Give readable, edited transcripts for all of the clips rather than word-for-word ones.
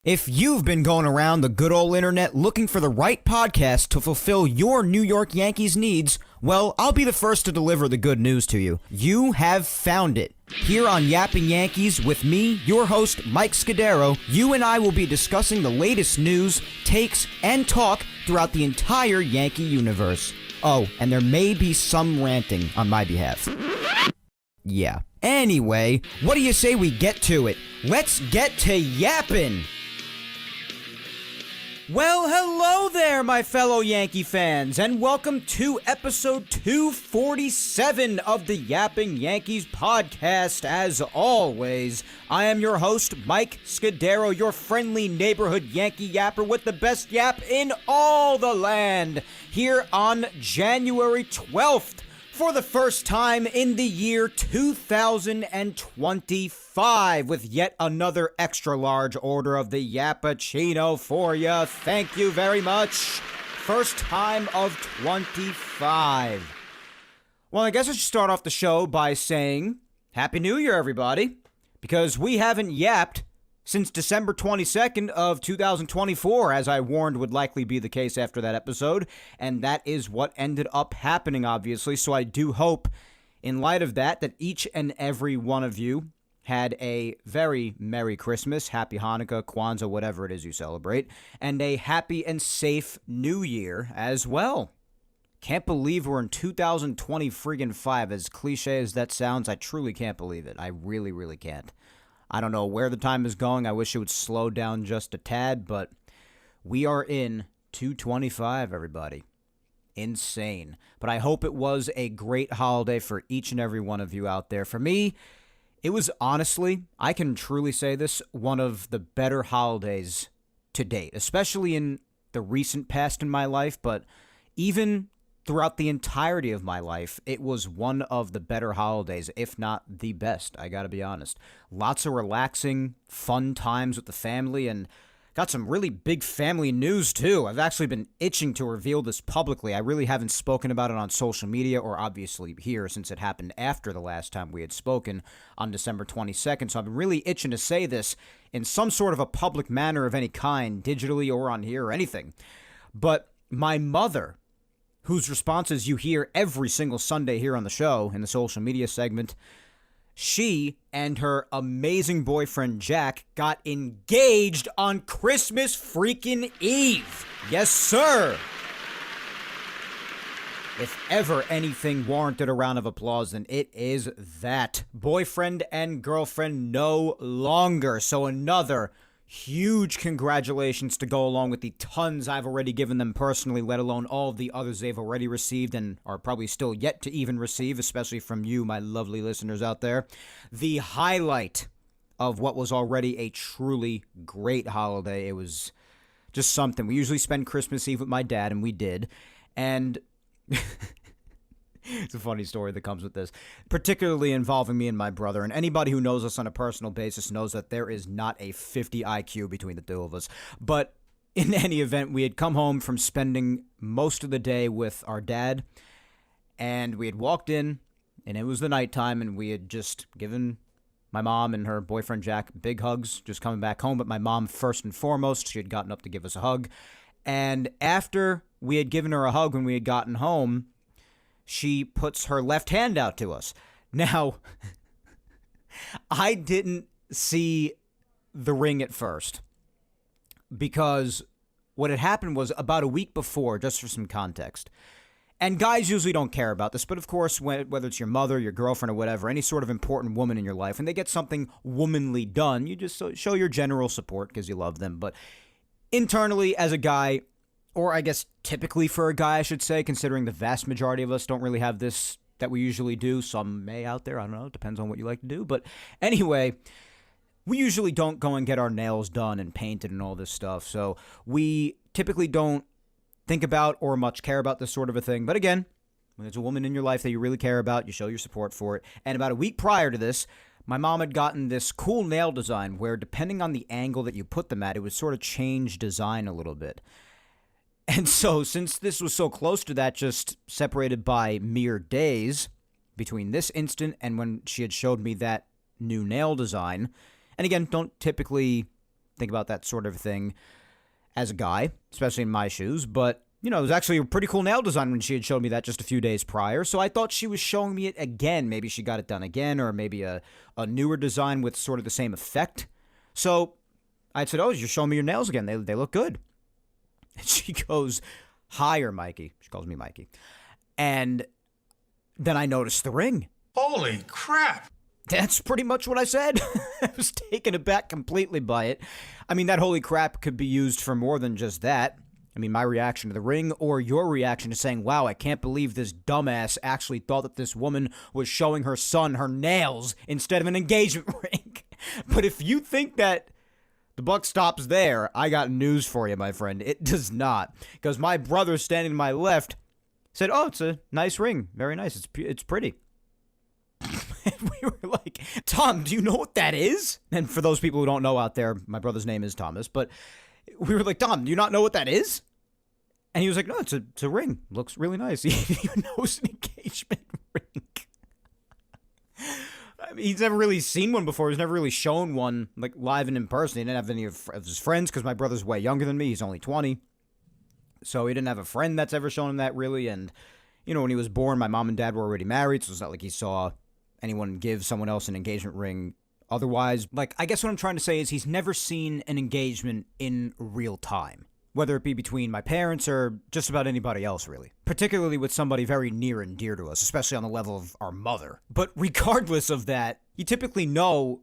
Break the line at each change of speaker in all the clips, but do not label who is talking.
If you've been going around the good old internet looking for the right podcast to fulfill your New York Yankees needs, well, I'll be the first to deliver the good news to you. You have found it. Here on Yapping Yankees with me, your host, Mike Scudero, you and I will be discussing the latest news, takes, and talk throughout the entire Yankee universe. Oh, and there may be some ranting on my behalf. Yeah. Anyway, what do you say we get to it? Let's get to yapping! Well, hello there, my fellow Yankee fans, and welcome to episode 247 of the Yapping Yankees podcast. As always, I am your host, Mike Scudero, your friendly neighborhood Yankee yapper with the best yap in all the land, here on January 12th. For the first time in the year 2025, with yet another extra large order of the Yappuccino for you. Thank you very much. First time of 25. Well, I guess I should start off the show by saying Happy New Year, everybody, because we haven't yapped since December 22nd of 2024, as I warned would likely be the case after that episode, and that is what ended up happening, obviously. So I do hope, in light of that, that each and every one of you had a very Merry Christmas, Happy Hanukkah, Kwanzaa, whatever it is you celebrate, and a happy and safe New Year as well. Can't believe we're in 2020-5. As cliche as that sounds, I truly can't believe it. I really, really can't. I don't know where the time is going. I wish it would slow down just a tad, but we are in 225, everybody. Insane. But I hope it was a great holiday for each and every one of you out there. For me, it was honestly, I can truly say this, one of the better holidays to date, especially in the recent past in my life, but even throughout the entirety of my life, it was one of the better holidays, if not the best, I gotta be honest. Lots of relaxing, fun times with the family, and got some really big family news, too. I've actually been itching to reveal this publicly. I really haven't spoken about it on social media, or obviously here, since it happened after the last time we had spoken on December 22nd, so I've been really itching to say this in some sort of a public manner of any kind, digitally or on here or anything. But my mother, whose responses you hear every single Sunday here on the show in the social media segment, she and her amazing boyfriend Jack got engaged on Christmas freaking Eve. Yes, sir. If ever anything warranted a round of applause, then it is that. Boyfriend and girlfriend no longer. So another huge congratulations to go along with the tons I've already given them personally, let alone all of the others they've already received and are probably still yet to even receive, especially from you, my lovely listeners out there. The highlight of what was already a truly great holiday. It was just something. We usually spend Christmas Eve with my dad, and we did. And it's a funny story that comes with this, particularly involving me and my brother. And anybody who knows us on a personal basis knows that there is not a 50 IQ between the two of us. But in any event, we had come home from spending most of the day with our dad, and we had walked in, and it was the nighttime, and we had just given my mom and her boyfriend Jack big hugs, just coming back home. But my mom, first and foremost, she had gotten up to give us a hug. And after we had given her a hug when we had gotten home, she puts her left hand out to us. Now, I didn't see the ring at first, because what had happened was about a week before, just for some context. And guys usually don't care about this, but of course, whether it's your mother, your girlfriend, or whatever, any sort of important woman in your life, and they get something womanly done, you just show your general support because you love them. But internally, as a guy, or I guess typically for a guy, I should say, considering the vast majority of us don't really have this that we usually do. Some may out there, I don't know, it depends on what you like to do. But anyway, we usually don't go and get our nails done and painted and all this stuff. So we typically don't think about or much care about this sort of a thing. But again, when there's a woman in your life that you really care about, you show your support for it. And about a week prior to this, my mom had gotten this cool nail design where, depending on the angle that you put them at, it would sort of change design a little bit. And so, since this was so close to that, just separated by mere days between this instant and when she had showed me that new nail design, and again, don't typically think about that sort of thing as a guy, especially in my shoes. But, it was actually a pretty cool nail design when she had showed me that just a few days prior. So I thought she was showing me it again. Maybe she got it done again, or maybe a newer design with sort of the same effect. So I said, oh, you're showing me your nails again. They look good. And she goes, higher, Mikey. She calls me Mikey. And then I noticed the ring.
Holy crap.
That's pretty much what I said. I was taken aback completely by it. I mean, that holy crap could be used for more than just that. I mean, my reaction to the ring, or your reaction to saying, wow, I can't believe this dumbass actually thought that this woman was showing her son her nails instead of an engagement ring. But if you think that the buck stops there, I got news for you, my friend. It does not. Because my brother standing to my left said, oh, it's a nice ring. Very nice. It's pretty. And we were like, Tom, do you know what that is? And for those people who don't know out there, my brother's name is Thomas. But we were like, Tom, do you not know what that is? And he was like, no, it's a ring. Looks really nice. He even knows an engagement ring. I mean, he's never really seen one before. He's never really shown one like live and in person. He didn't have any of his friends because my brother's way younger than me. He's only 20. So he didn't have a friend that's ever shown him that really. And, when he was born, my mom and dad were already married. So it's not like he saw anyone give someone else an engagement ring otherwise. Like, I guess what I'm trying to say is he's never seen an engagement in real time. Whether it be between my parents or just about anybody else, really. Particularly with somebody very near and dear to us, especially on the level of our mother. But regardless of that, you typically know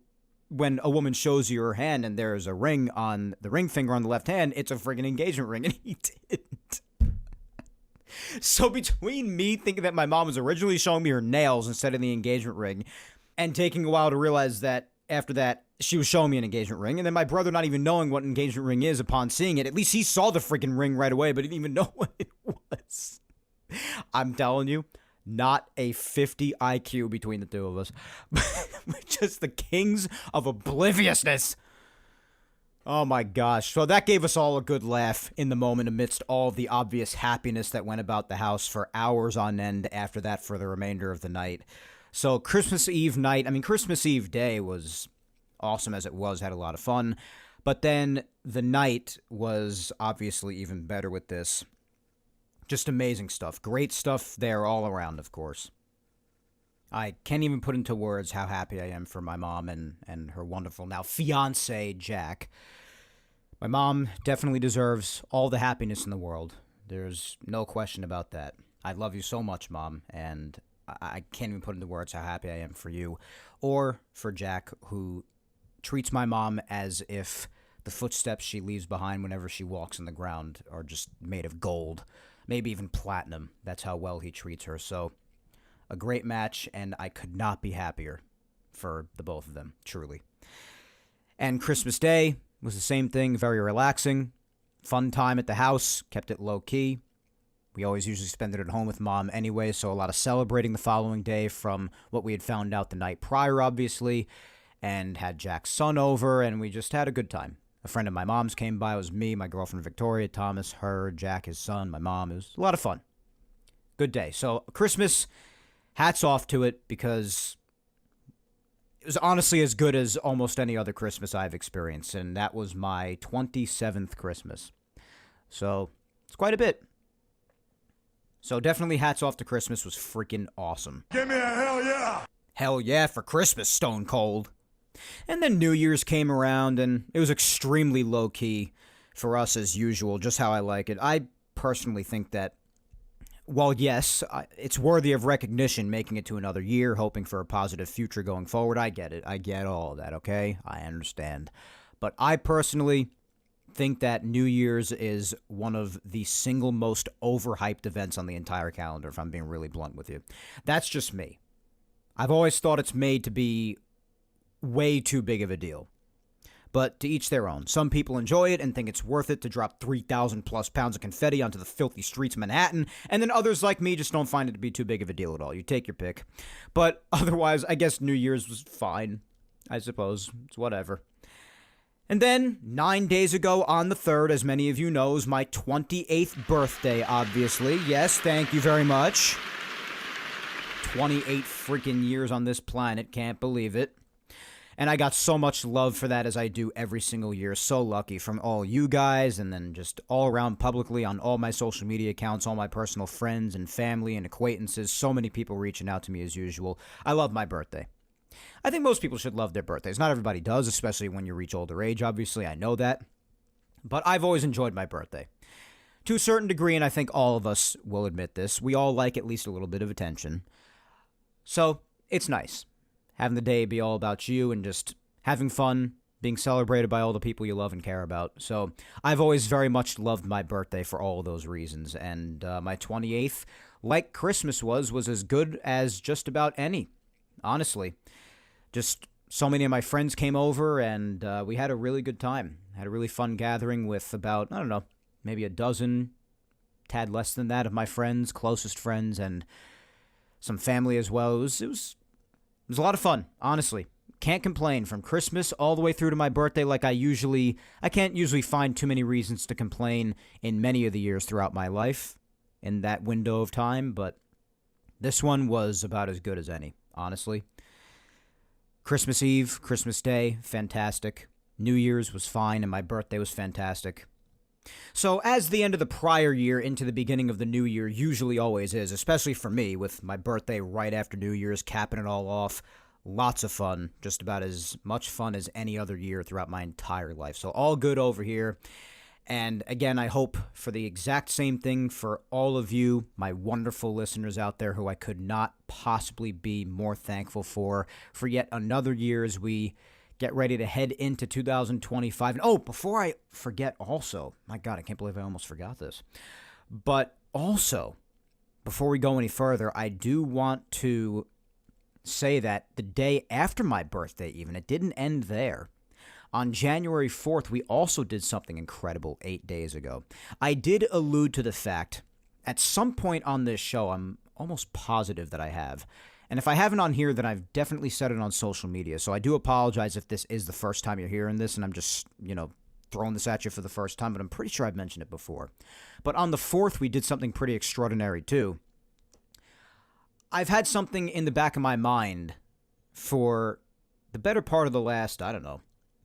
when a woman shows you her hand and there's a ring on the ring finger on the left hand, it's a friggin' engagement ring, and he didn't. So between me thinking that my mom was originally showing me her nails instead of the engagement ring, and taking a while to realize that after that, she was showing me an engagement ring, and then my brother not even knowing what an engagement ring is upon seeing it. At least he saw the freaking ring right away, but he didn't even know what it was. I'm telling you, not a 50 IQ between the two of us. We're just the kings of obliviousness. Oh my gosh. So that gave us all a good laugh in the moment amidst all of the obvious happiness that went about the house for hours on end after that for the remainder of the night. So Christmas Eve night, Christmas Eve day was awesome as it was, had a lot of fun. But then the night was obviously even better with this. Just amazing stuff. Great stuff there all around, of course. I can't even put into words how happy I am for my mom and her wonderful now fiance, Jack. My mom definitely deserves all the happiness in the world. There's no question about that. I love you so much, Mom, and I can't even put into words how happy I am for you or for Jack, who treats my mom as if the footsteps she leaves behind whenever she walks on the ground are just made of gold, maybe even platinum. That's how well he treats her. So a great match, and I could not be happier for the both of them, truly. And Christmas Day was the same thing, very relaxing, fun time at the house, kept it low-key. We always usually spend it at home with Mom anyway, so a lot of celebrating the following day from what we had found out the night prior, obviously, and had Jack's son over, and we just had a good time. A friend of my mom's came by. It was me, my girlfriend Victoria, Thomas, her, Jack, his son, my mom. It was a lot of fun. Good day. So Christmas, hats off to it, because it was honestly as good as almost any other Christmas I've experienced, and that was my 27th Christmas. So it's quite a bit. So definitely hats off to Christmas. Was freaking awesome.
Give me a hell yeah!
Hell yeah for Christmas, Stone Cold. And then New Year's came around, and it was extremely low-key for us as usual, just how I like it. I personally think that, while yes, it's worthy of recognition making it to another year, hoping for a positive future going forward. I get it. I get all of that, okay? I understand. But I personally think that New Year's is one of the single most overhyped events on the entire calendar, if I'm being really blunt with you. That's just me. I've always thought it's made to be way too big of a deal. But to each their own. Some people enjoy it and think it's worth it to drop 3,000 plus pounds of confetti onto the filthy streets of Manhattan, and then others like me just don't find it to be too big of a deal at all. You take your pick. But otherwise, I guess New Year's was fine. I suppose. It's whatever. And then, 9 days ago on the 3rd, as many of you know, was my 28th birthday, obviously. Yes, thank you very much. 28 freaking years on this planet. Can't believe it. And I got so much love for that as I do every single year. So lucky from all you guys and then just all around publicly on all my social media accounts, all my personal friends and family and acquaintances. So many people reaching out to me as usual. I love my birthday. I think most people should love their birthdays. Not everybody does, especially when you reach older age, obviously. I know that. But I've always enjoyed my birthday. To a certain degree, and I think all of us will admit this, we all like at least a little bit of attention. So it's nice having the day be all about you and just having fun, being celebrated by all the people you love and care about. So I've always very much loved my birthday for all of those reasons. And my 28th, like Christmas was as good as just about any, honestly. Just so many of my friends came over, and we had a really good time. Had a really fun gathering with about, I don't know, maybe a dozen, tad less than that, of my friends, closest friends, and some family as well. It was a lot of fun, honestly. Can't complain from Christmas all the way through to my birthday like I can't usually find too many reasons to complain in many of the years throughout my life in that window of time, but this one was about as good as any, honestly. Christmas Eve, Christmas Day, fantastic. New Year's was fine, and my birthday was fantastic. So as the end of the prior year into the beginning of the new year usually always is, especially for me, with my birthday right after New Year's, capping it all off, lots of fun, just about as much fun as any other year throughout my entire life. So all good over here. And again, I hope for the exact same thing for all of you, my wonderful listeners out there who I could not possibly be more thankful for yet another year as we get ready to head into 2025. And oh, before I forget also, my God, I can't believe I almost forgot this. But also, before we go any further, I do want to say that the day after my birthday even, it didn't end there. On January 4th, we also did something incredible 8 days ago. I did allude to the fact, at some point on this show, I'm almost positive that I have, and if I haven't on here, then I've definitely said it on social media. So I do apologize if this is the first time you're hearing this and I'm just, throwing this at you for the first time, but I'm pretty sure I've mentioned it before. But on the 4th, we did something pretty extraordinary too. I've had something in the back of my mind for the better part of the last,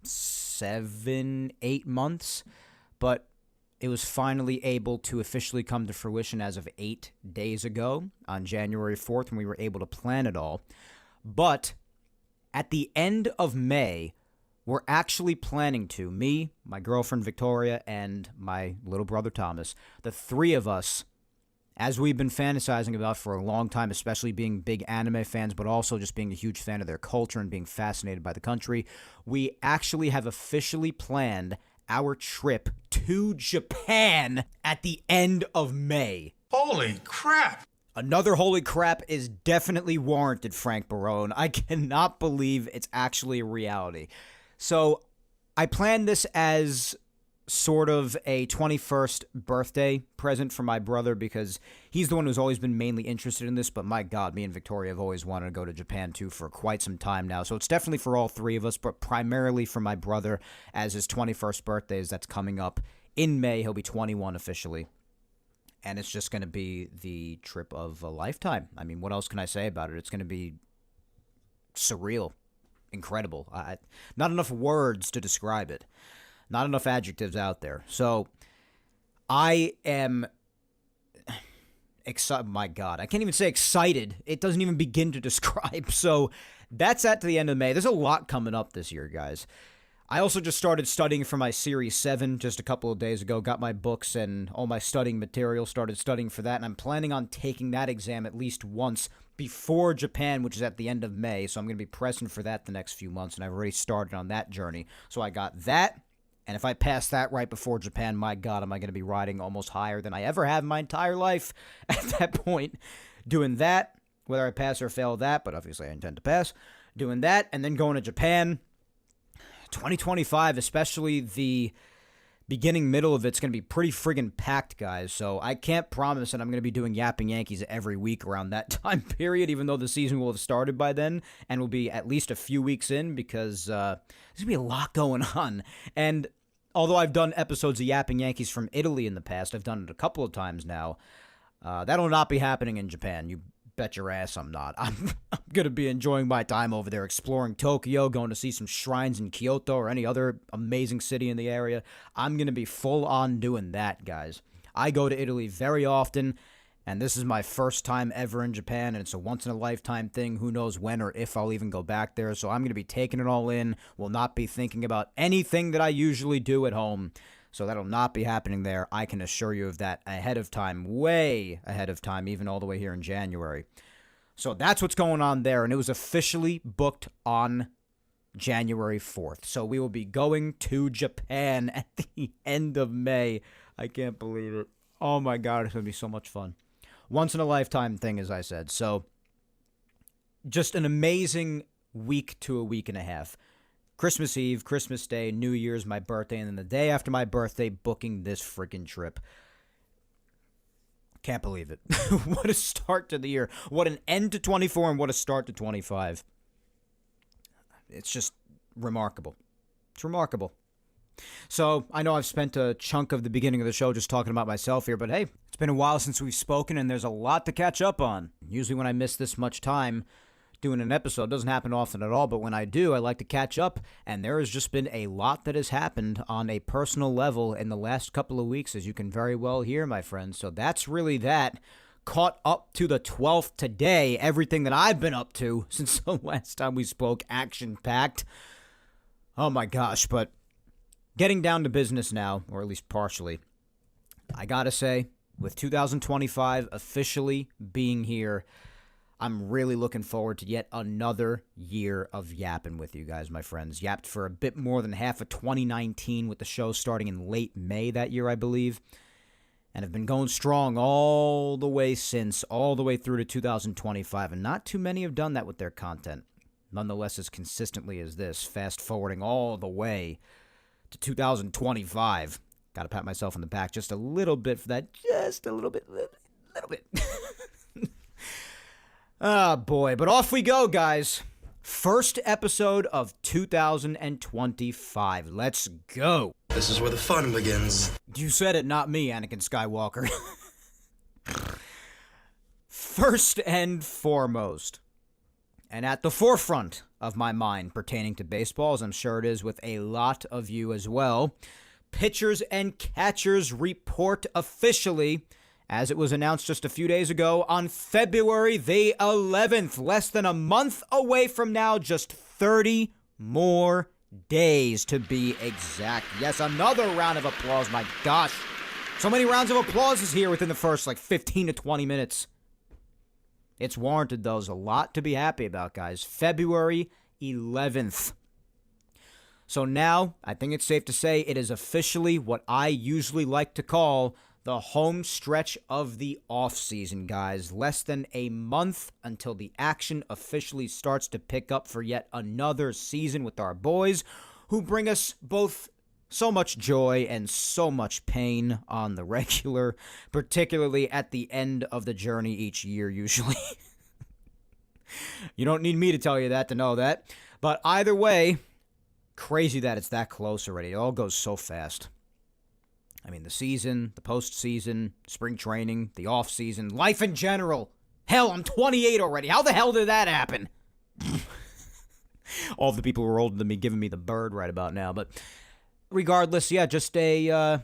7-8 months, but it was finally able to officially come to fruition as of 8 days ago on January 4th when we were able to plan it all. But at the end of May, we're actually planning to, me, my girlfriend Victoria, and my little brother Thomas, the three of us, as we've been fantasizing about for a long time, especially being big anime fans, but also just being a huge fan of their culture and being fascinated by the country, we actually have officially planned our trip to Japan at the end of May.
Holy crap!
Another holy crap is definitely warranted, Frank Barone. I cannot believe it's actually a reality. So I planned this as sort of a 21st birthday present for my brother because he's the one who's always been mainly interested in this, but my God, me and Victoria have always wanted to go to Japan too for quite some time now. So it's definitely for all three of us, but primarily for my brother as his 21st birthday is that's coming up in May. He'll be 21 officially. And it's just going to be the trip of a lifetime. I mean, what else can I say about it? It's going to be surreal, incredible. Not enough words to describe it. Not enough adjectives out there. So I am excited. My God, I can't even say excited. It doesn't even begin to describe. So that's at the end of May. There's a lot coming up this year, guys. I also just started studying for my Series 7 just a couple of days ago. Got my books and all my studying material, started studying for that, and I'm planning on taking that exam at least once before Japan, which is at the end of May, so I'm going to be pressing for that the next few months, and I've already started on that journey. So I got that, and if I pass that right before Japan, my God, am I going to be riding almost higher than I ever have in my entire life at that point. Doing that, whether I pass or fail that, but obviously I intend to pass. Doing that, and then going to Japan. 2025, especially the beginning, middle of it's going to be pretty friggin' packed, guys. So I can't promise that I'm going to be doing Yapping Yankees every week around that time period, even though the season will have started by then and will be at least a few weeks in because there's going to be a lot going on. And although I've done episodes of Yapping Yankees from Italy in the past, I've done it a couple of times now, that'll not be happening in Japan. You Bet your ass I'm not. I'm going to be enjoying my time over there, exploring Tokyo, going to see some shrines in Kyoto or any other amazing city in the area. I'm going to be full on doing that, guys. I go to Italy very often, and this is my first time ever in Japan, and it's a once-in-a-lifetime thing. Who knows when or if I'll even go back there, so I'm going to be taking it all in, will not be thinking about anything that I usually do at home. So that'll not be happening there. I can assure you of that ahead of time, way ahead of time, even all the way here in January. So that's what's going on there, and it was officially booked on January 4th. So we will be going to Japan at the end of May. I can't believe it. Oh my God, it's going to be so much fun. Once in a lifetime thing, as I said. So just an amazing week to a week and a half. Christmas Eve, Christmas Day, New Year's, my birthday, and then the day after my birthday, booking this freaking trip. Can't believe it. What a start to the year. What an end to 24 and what a start to 25. It's just remarkable. It's remarkable. So, I know I've spent a chunk of the beginning of the show just talking about myself here, but hey, it's been a while since we've spoken and there's a lot to catch up on. Usually when I miss this much time doing an episode, it doesn't happen often at all, but when I do, I like to catch up, and there has just been a lot that has happened on a personal level in the last couple of weeks, as you can very well hear, my friends. So that's really that. Caught up to the 12th today, everything that I've been up to since the last time we spoke, action-packed. Oh my gosh, but getting down to business now, or at least partially, I gotta say, with 2025 officially being here, I'm really looking forward to yet another year of yapping with you guys, my friends. Yapped for a bit more than half of 2019 with the show starting in late May that year, I believe. And have been going strong all the way since, all the way through to 2025. And not too many have done that with their content. Nonetheless, as consistently as this, fast forwarding all the way to 2025. Got to pat myself on the back just a little bit for that. Just a little bit. Ah, boy, but off we go, guys. First episode of 2025. Let's go.
This is where the fun begins.
You said it, not me, Anakin Skywalker. First and foremost, and at the forefront of my mind pertaining to baseball, as I'm sure it is with a lot of you as well, pitchers and catchers report officially, as it was announced just a few days ago, on February the 11th, less than a month away from now, just 30 more days to be exact. Yes, another round of applause, my gosh. So many rounds of applause is here within the first, 15 to 20 minutes. It's warranted, though. There's a lot to be happy about, guys. February 11th. So now, I think it's safe to say it is officially what I usually like to call the home stretch of the offseason, guys. Less than a month until the action officially starts to pick up for yet another season with our boys, who bring us both so much joy and so much pain on the regular, particularly at the end of the journey each year, usually. You don't need me to tell you that to know that. But either way, crazy that it's that close already. It all goes so fast. I mean, the season, the postseason, spring training, the offseason, life in general. Hell, I'm 28 already. How the hell did that happen? All of the people who are older than me giving me the bird right about now. But regardless, yeah, just an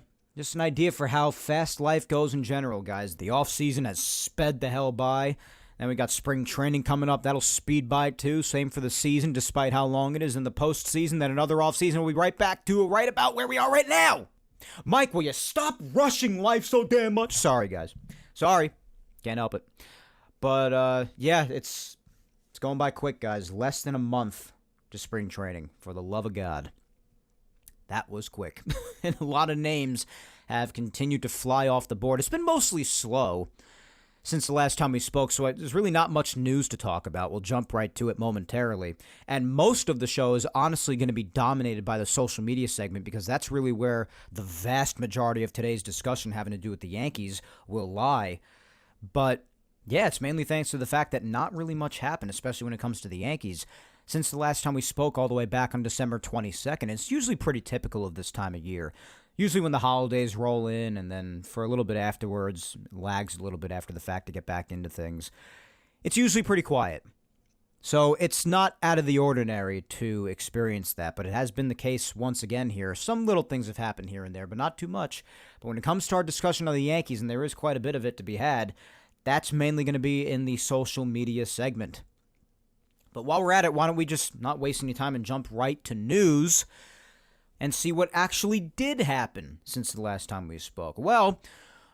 idea for how fast life goes in general, guys. The offseason has sped the hell by. Then we got spring training coming up. That'll speed by, too. Same for the season, despite how long it is. In the postseason, then another offseason, we'll be right back to right about where we are right now. Mike, will you stop rushing life so damn much? Sorry, guys. Sorry. Can't help it. But, yeah, it's going by quick, guys. Less than a month to spring training, for the love of God. That was quick. And a lot of names have continued to fly off the board. It's been mostly slow since the last time we spoke, so there's really not much news to talk about. We'll jump right to it momentarily. And most of the show is honestly going to be dominated by the social media segment, because that's really where the vast majority of today's discussion having to do with the Yankees will lie. But yeah, it's mainly thanks to the fact that not really much happened, especially when it comes to the Yankees. Since the last time we spoke all the way back on December 22nd, it's usually pretty typical of this time of year. Usually when the holidays roll in, and then for a little bit afterwards, lags a little bit after the fact to get back into things. it's usually pretty quiet. So it's not out of the ordinary to experience that, but it has been the case once again here. Some little things have happened here and there, but not too much. But when it comes to our discussion of the Yankees, and there is quite a bit of it to be had, that's mainly going to be in the social media segment. But while we're at it, why don't we just not waste any time and jump right to news and see what actually did happen since the last time we spoke? Well,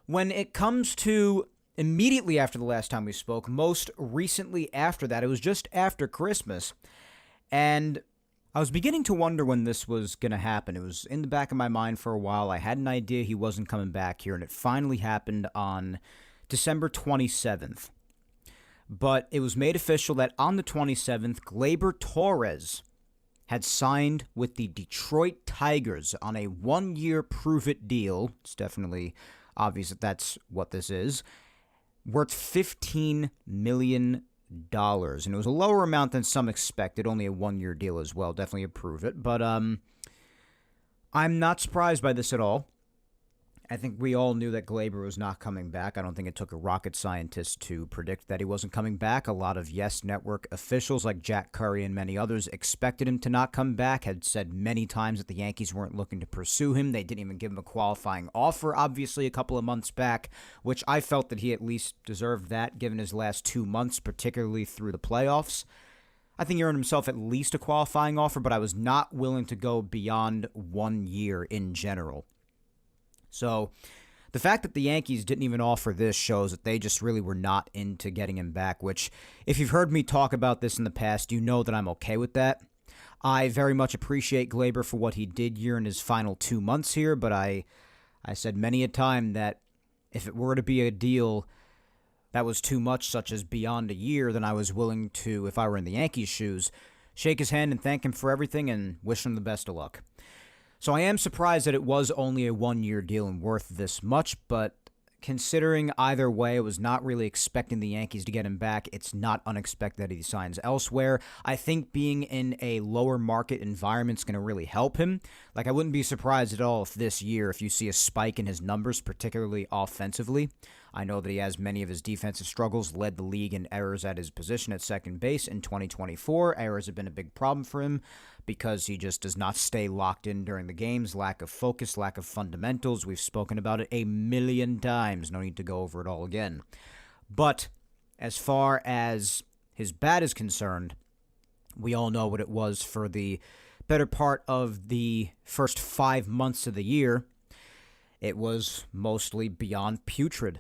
when it comes to immediately after the last time we spoke, most recently after that, it was just after Christmas, and I was beginning to wonder when this was going to happen. It was in the back of my mind for a while. I had an idea he wasn't coming back here, and it finally happened on December 27th. But it was made official that on the 27th, Gleyber Torres had signed with the Detroit Tigers on a one-year prove-it deal. It's definitely obvious that that's what this is. Worth $15 million. And it was a lower amount than some expected, only a one-year deal as well. Definitely approve it. But I'm not surprised by this at all. I think we all knew that Gleyber was not coming back. I don't think it took a rocket scientist to predict that he wasn't coming back. A lot of Yes Network officials like Jack Curry and many others expected him to not come back, had said many times that the Yankees weren't looking to pursue him. They didn't even give him a qualifying offer, obviously, a couple of months back, which I felt that he at least deserved that, given his last 2 months, particularly through the playoffs. I think he earned himself at least a qualifying offer, but I was not willing to go beyond 1 year in general. So the fact that the Yankees didn't even offer this shows that they just really were not into getting him back, which, if you've heard me talk about this in the past, you know that I'm okay with that. I very much appreciate Gleyber for what he did here in his final 2 months here, but I said many a time that if it were to be a deal that was too much, such as beyond a year, then I was willing to, if I were in the Yankees' shoes, shake his hand and thank him for everything and wish him the best of luck. So I am surprised that it was only a one-year deal and worth this much, but considering either way, I was not really expecting the Yankees to get him back. It's not unexpected that he signs elsewhere. I think being in a lower market environment is going to really help him. Like, I wouldn't be surprised at all if this year, if you see a spike in his numbers, particularly offensively. I know that he has many of his defensive struggles, led the league in errors at his position at second base in 2024. Errors have been a big problem for him because he just does not stay locked in during the games. Lack of focus, lack of fundamentals. We've spoken about it a million times. No need to go over it all again. But as far as his bat is concerned, we all know what it was for the better part of the first 5 months of the year. It was mostly beyond putrid.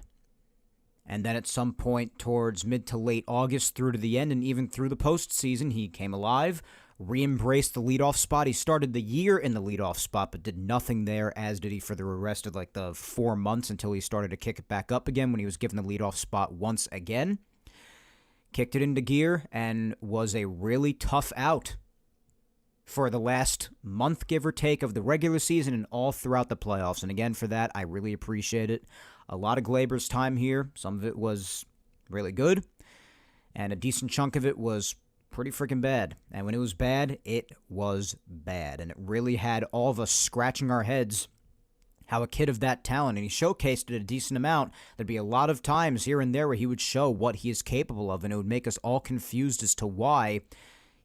And then at some point towards mid to late August through to the end and even through the postseason, he came alive, re-embraced the leadoff spot. He started the year in the leadoff spot, but did nothing there, as did he for the rest of the 4 months until he started to kick it back up again when he was given the leadoff spot once again. Kicked it into gear and was a really tough out for the last month, give or take, of the regular season and all throughout the playoffs. And again, for that, I really appreciate it. A lot of Gleyber's time here, some of it was really good, and a decent chunk of it was pretty freaking bad. And when it was bad, it was bad. And it really had all of us scratching our heads how a kid of that talent, and he showcased it a decent amount, there'd be a lot of times here and there where he would show what he is capable of, and it would make us all confused as to why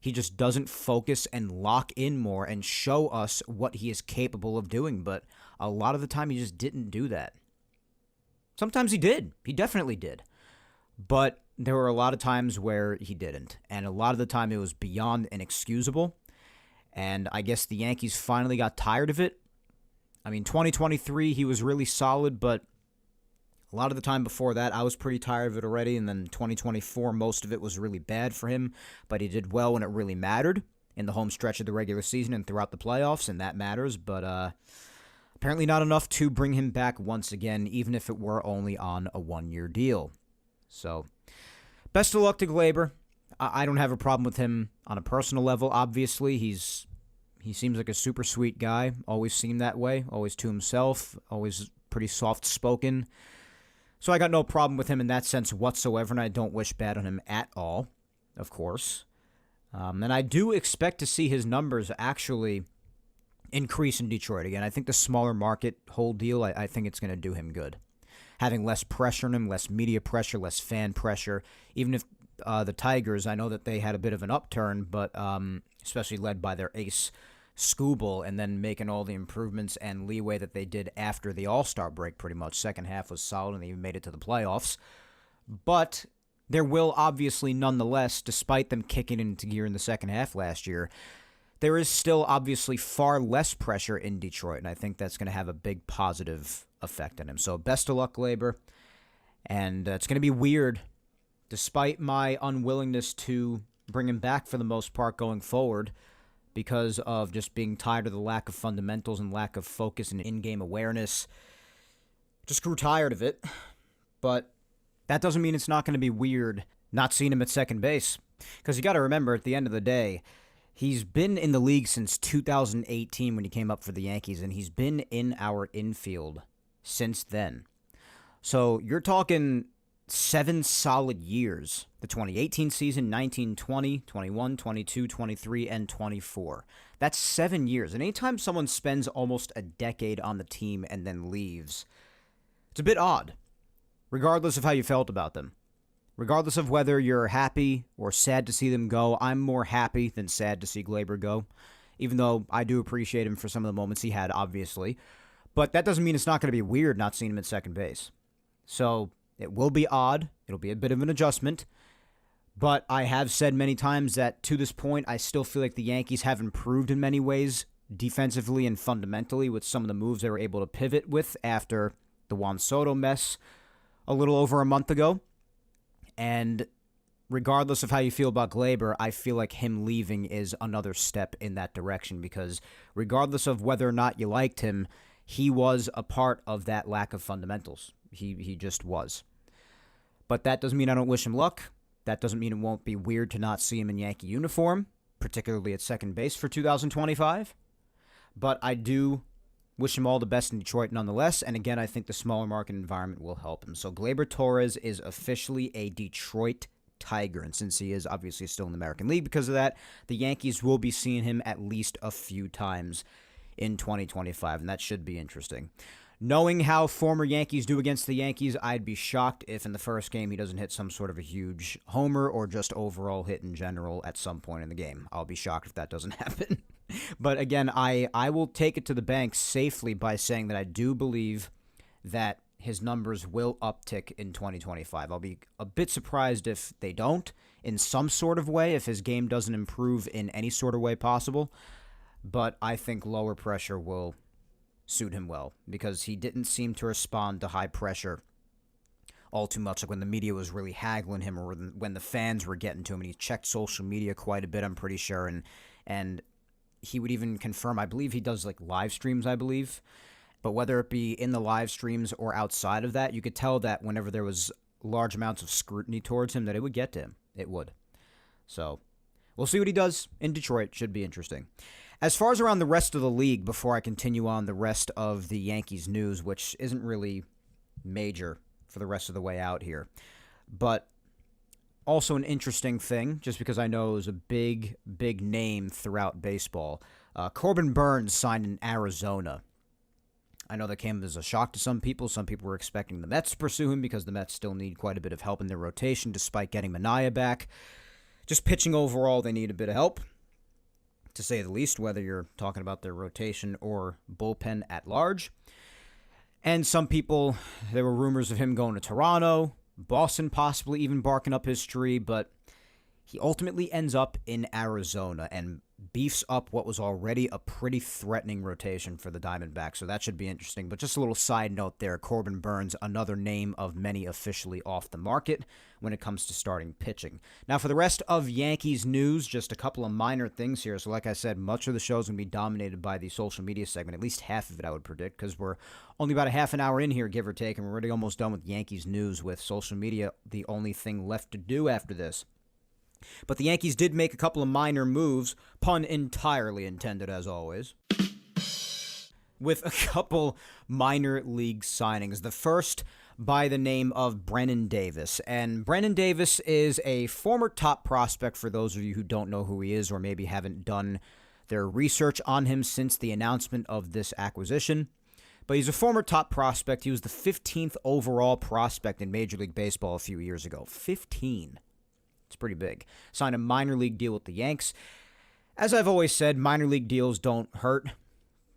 he just doesn't focus and lock in more and show us what he is capable of doing. But a lot of the time, he just didn't do that. Sometimes he did. He definitely did. But there were a lot of times where he didn't. And a lot of the time, it was beyond inexcusable. And I guess the Yankees finally got tired of it. I mean, 2023, he was really solid, but a lot of the time before that, I was pretty tired of it already. And then 2024, most of it was really bad for him. But he did well when it really mattered in the home stretch of the regular season and throughout the playoffs, and that matters. But apparently not enough to bring him back once again, even if it were only on a one-year deal. So, best of luck to Gleyber. I don't have a problem with him on a personal level, obviously. He seems like a super sweet guy. Always seemed that way. Always to himself. Always pretty soft-spoken. So I got no problem with him in that sense whatsoever, and I don't wish bad on him at all, of course. And I do expect to see his numbers actually increase in Detroit. Again, I think the smaller market whole deal, I think it's going to do him good. Having less pressure on him, less media pressure, less fan pressure. Even if the Tigers, I know that they had a bit of an upturn, but especially led by their ace, Skubal, and then making all the improvements and leeway that they did after the All-Star break pretty much. Second half was solid, and they even made it to the playoffs. But there will obviously, nonetheless, despite them kicking into gear in the second half last year, there is still obviously far less pressure in Detroit, and I think that's going to have a big positive effect on him. So best of luck, Gleyber. And it's going to be weird, despite my unwillingness to bring him back for the most part going forward, because of just being tired of the lack of fundamentals and lack of focus and in-game awareness. Just grew tired of it. But that doesn't mean it's not going to be weird not seeing him at second base. Because you got to remember, at the end of the day, he's been in the league since 2018 when he came up for the Yankees, and he's been in our infield since then. So you're talking 7 solid years. The 2018 season, 19, 20, 21, 22, 23, and 24. That's 7 years. And anytime someone spends almost a decade on the team and then leaves, it's a bit odd, regardless of how you felt about them. Regardless of whether you're happy or sad to see them go, I'm more happy than sad to see Gleyber go, even though I do appreciate him for some of the moments he had, obviously. But that doesn't mean it's not going to be weird not seeing him at second base. So it will be odd. It'll be a bit of an adjustment. But I have said many times that to this point, I still feel like the Yankees have improved in many ways, defensively and fundamentally, with some of the moves they were able to pivot with after the Juan Soto mess a little over a month ago. And regardless of how you feel about Gleyber, I feel like him leaving is another step in that direction, because regardless of whether or not you liked him, he was a part of that lack of fundamentals. He just was. But that doesn't mean I don't wish him luck. That doesn't mean it won't be weird to not see him in Yankee uniform, particularly at second base for 2025. But I do wish him all the best in Detroit nonetheless. And again, I think the smaller market environment will help him. So Gleyber Torres is officially a Detroit Tiger. And since he is obviously still in the American League because of that, the Yankees will be seeing him at least a few times in 2025. And that should be interesting. Knowing how former Yankees do against the Yankees, I'd be shocked if in the first game he doesn't hit some sort of a huge homer or just overall hit in general at some point in the game. I'll be shocked if that doesn't happen. But again, I will take it to the bank safely by saying that I do believe that his numbers will uptick in 2025. I'll be a bit surprised if they don't in some sort of way, if his game doesn't improve in any sort of way possible. But I think lower pressure will suit him well, because he didn't seem to respond to high pressure all too much, like when the media was really haggling him or when the fans were getting to him. And he checked social media quite a bit, I'm pretty sure, and he would even confirm, I believe he does like live streams, I believe, but whether it be in the live streams or outside of that, you could tell that whenever there was large amounts of scrutiny towards him, that it would get to him. It would. So we'll see what he does in Detroit. Should be interesting. As far as around the rest of the league, before I continue on the rest of the Yankees news, which isn't really major for the rest of the way out here, but also an interesting thing, just because I know it was a big, big name throughout baseball. Corbin Burnes signed in Arizona. I know that came as a shock to some people. Some people were expecting the Mets to pursue him because the Mets still need quite a bit of help in their rotation, despite getting Manaea back. Just pitching overall, they need a bit of help, to say the least, whether you're talking about their rotation or bullpen at large. And some people, there were rumors of him going to Toronto, Boston possibly even barking up his tree, but he ultimately ends up in Arizona and beefs up what was already a pretty threatening rotation for the Diamondbacks, so that should be interesting. But just a little side note there, Corbin Burnes, another name of many officially off the market when it comes to starting pitching. Now, for the rest of Yankees news, just a couple of minor things here. So like I said, much of the show is going to be dominated by the social media segment, at least half of it I would predict, because we're only about a half an hour in here, give or take, and we're already almost done with Yankees news, with social media the only thing left to do after this. But the Yankees did make a couple of minor moves, pun entirely intended as always, with a couple minor league signings. The first by the name of Brennen Davis. And Brennen Davis is a former top prospect, for those of you who don't know who he is or maybe haven't done their research on him since the announcement of this acquisition. But he's a former top prospect. He was the 15th overall prospect in Major League Baseball a few years ago. 15. It's pretty big. Signed a minor league deal with the Yanks. As I've always said, minor league deals don't hurt.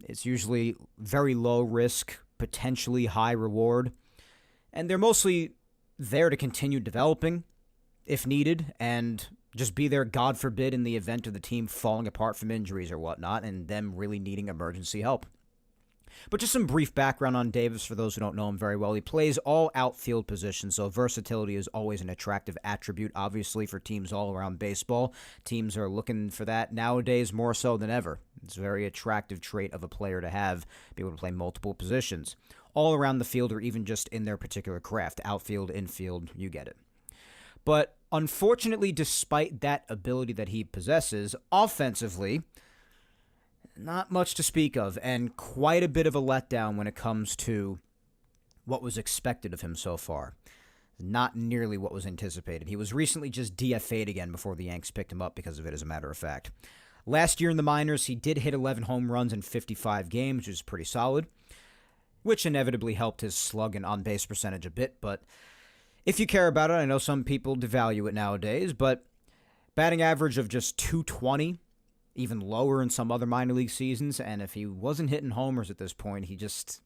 It's usually very low risk, potentially high reward. And they're mostly there to continue developing if needed and just be there, God forbid, in the event of the team falling apart from injuries or whatnot and them really needing emergency help. But just some brief background on Davis for those who don't know him very well. He plays all outfield positions, so versatility is always an attractive attribute, obviously, for teams all around baseball. Teams are looking for that nowadays more so than ever. It's a very attractive trait of a player to have, be able to play multiple positions, all around the field or even just in their particular craft, outfield, infield, you get it. But unfortunately, despite that ability that he possesses, offensively, not much to speak of, and quite a bit of a letdown when it comes to what was expected of him so far. Not nearly what was anticipated. He was recently just DFA'd again before the Yanks picked him up because of it, as a matter of fact. Last year in the minors, he did hit 11 home runs in 55 games, which is pretty solid, which inevitably helped his slug and on-base percentage a bit, but if you care about it, I know some people devalue it nowadays, but batting average of just .220, even lower in some other minor league seasons, and if he wasn't hitting homers at this point, he just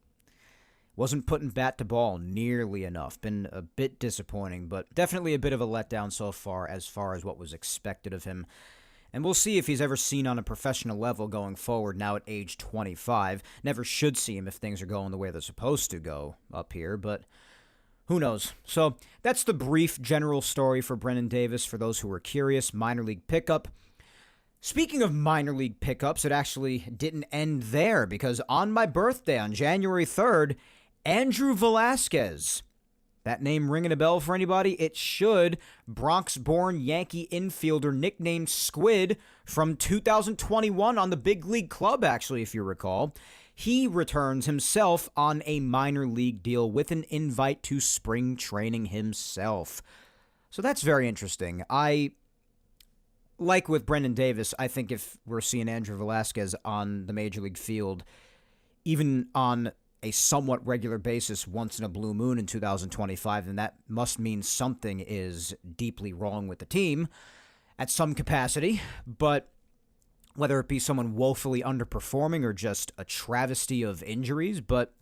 wasn't putting bat to ball nearly enough. Been a bit disappointing, but definitely a bit of a letdown so far as what was expected of him. And we'll see if he's ever seen on a professional level going forward now at age 25. Never should see him if things are going the way they're supposed to go up here, but who knows? So that's the brief general story for Brennen Davis for those who were curious. Minor league pickup. Speaking of minor league pickups, it actually didn't end there because on my birthday on January 3rd, Andrew Velazquez. That name ringing a bell for anybody? It should. Bronx-born Yankee infielder nicknamed Squid from 2021 on the big league club, actually, if you recall. He returns himself on a minor league deal with an invite to spring training himself. So that's very interesting. Like with Brennen Davis, I think if we're seeing Andrew Velazquez on the major league field, even on a somewhat regular basis once in a blue moon in 2025, then that must mean something is deeply wrong with the team at some capacity. But whether it be someone woefully underperforming or just a travesty of injuries, but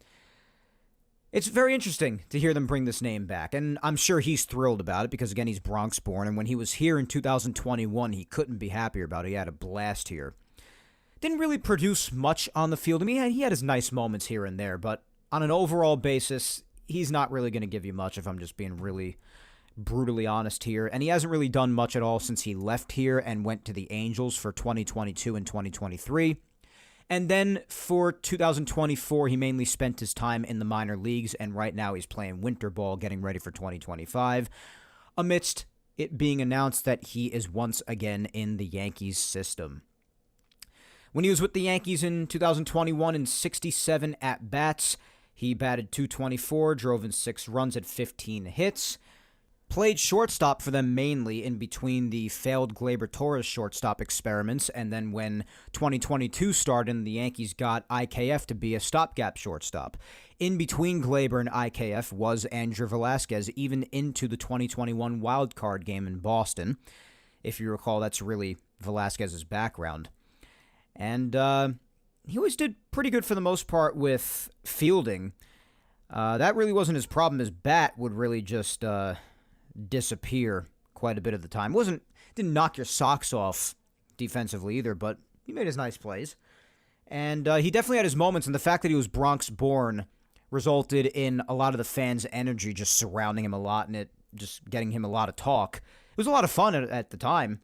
it's very interesting to hear them bring this name back, and I'm sure he's thrilled about it because, again, he's Bronx-born, and when he was here in 2021, he couldn't be happier about it. He had a blast here. Didn't really produce much on the field. I mean, he had his nice moments here and there, but on an overall basis, he's not really going to give you much if I'm just being really brutally honest here, and he hasn't really done much at all since he left here and went to the Angels for 2022 and 2023. And then for 2024, he mainly spent his time in the minor leagues, and right now he's playing winter ball, getting ready for 2025, amidst it being announced that he is once again in the Yankees system. When he was with the Yankees in 2021 in 67 at-bats, he batted .224, drove in 6 runs at 15 hits, played shortstop for them mainly in between the failed Gleyber Torres shortstop experiments, and then when 2022 started, the Yankees got IKF to be a stopgap shortstop. In between Gleyber and IKF was Andrew Velazquez, even into the 2021 wild card game in Boston. If you recall, that's really Velazquez's background. And he always did pretty good for the most part with fielding. That really wasn't his problem. His bat would really just disappear quite a bit of the time. Didn't knock your socks off defensively either, but he made his nice plays. And he definitely had his moments, and the fact that he was Bronx-born resulted in a lot of the fans' energy just surrounding him a lot and it just getting him a lot of talk. It was a lot of fun at the time,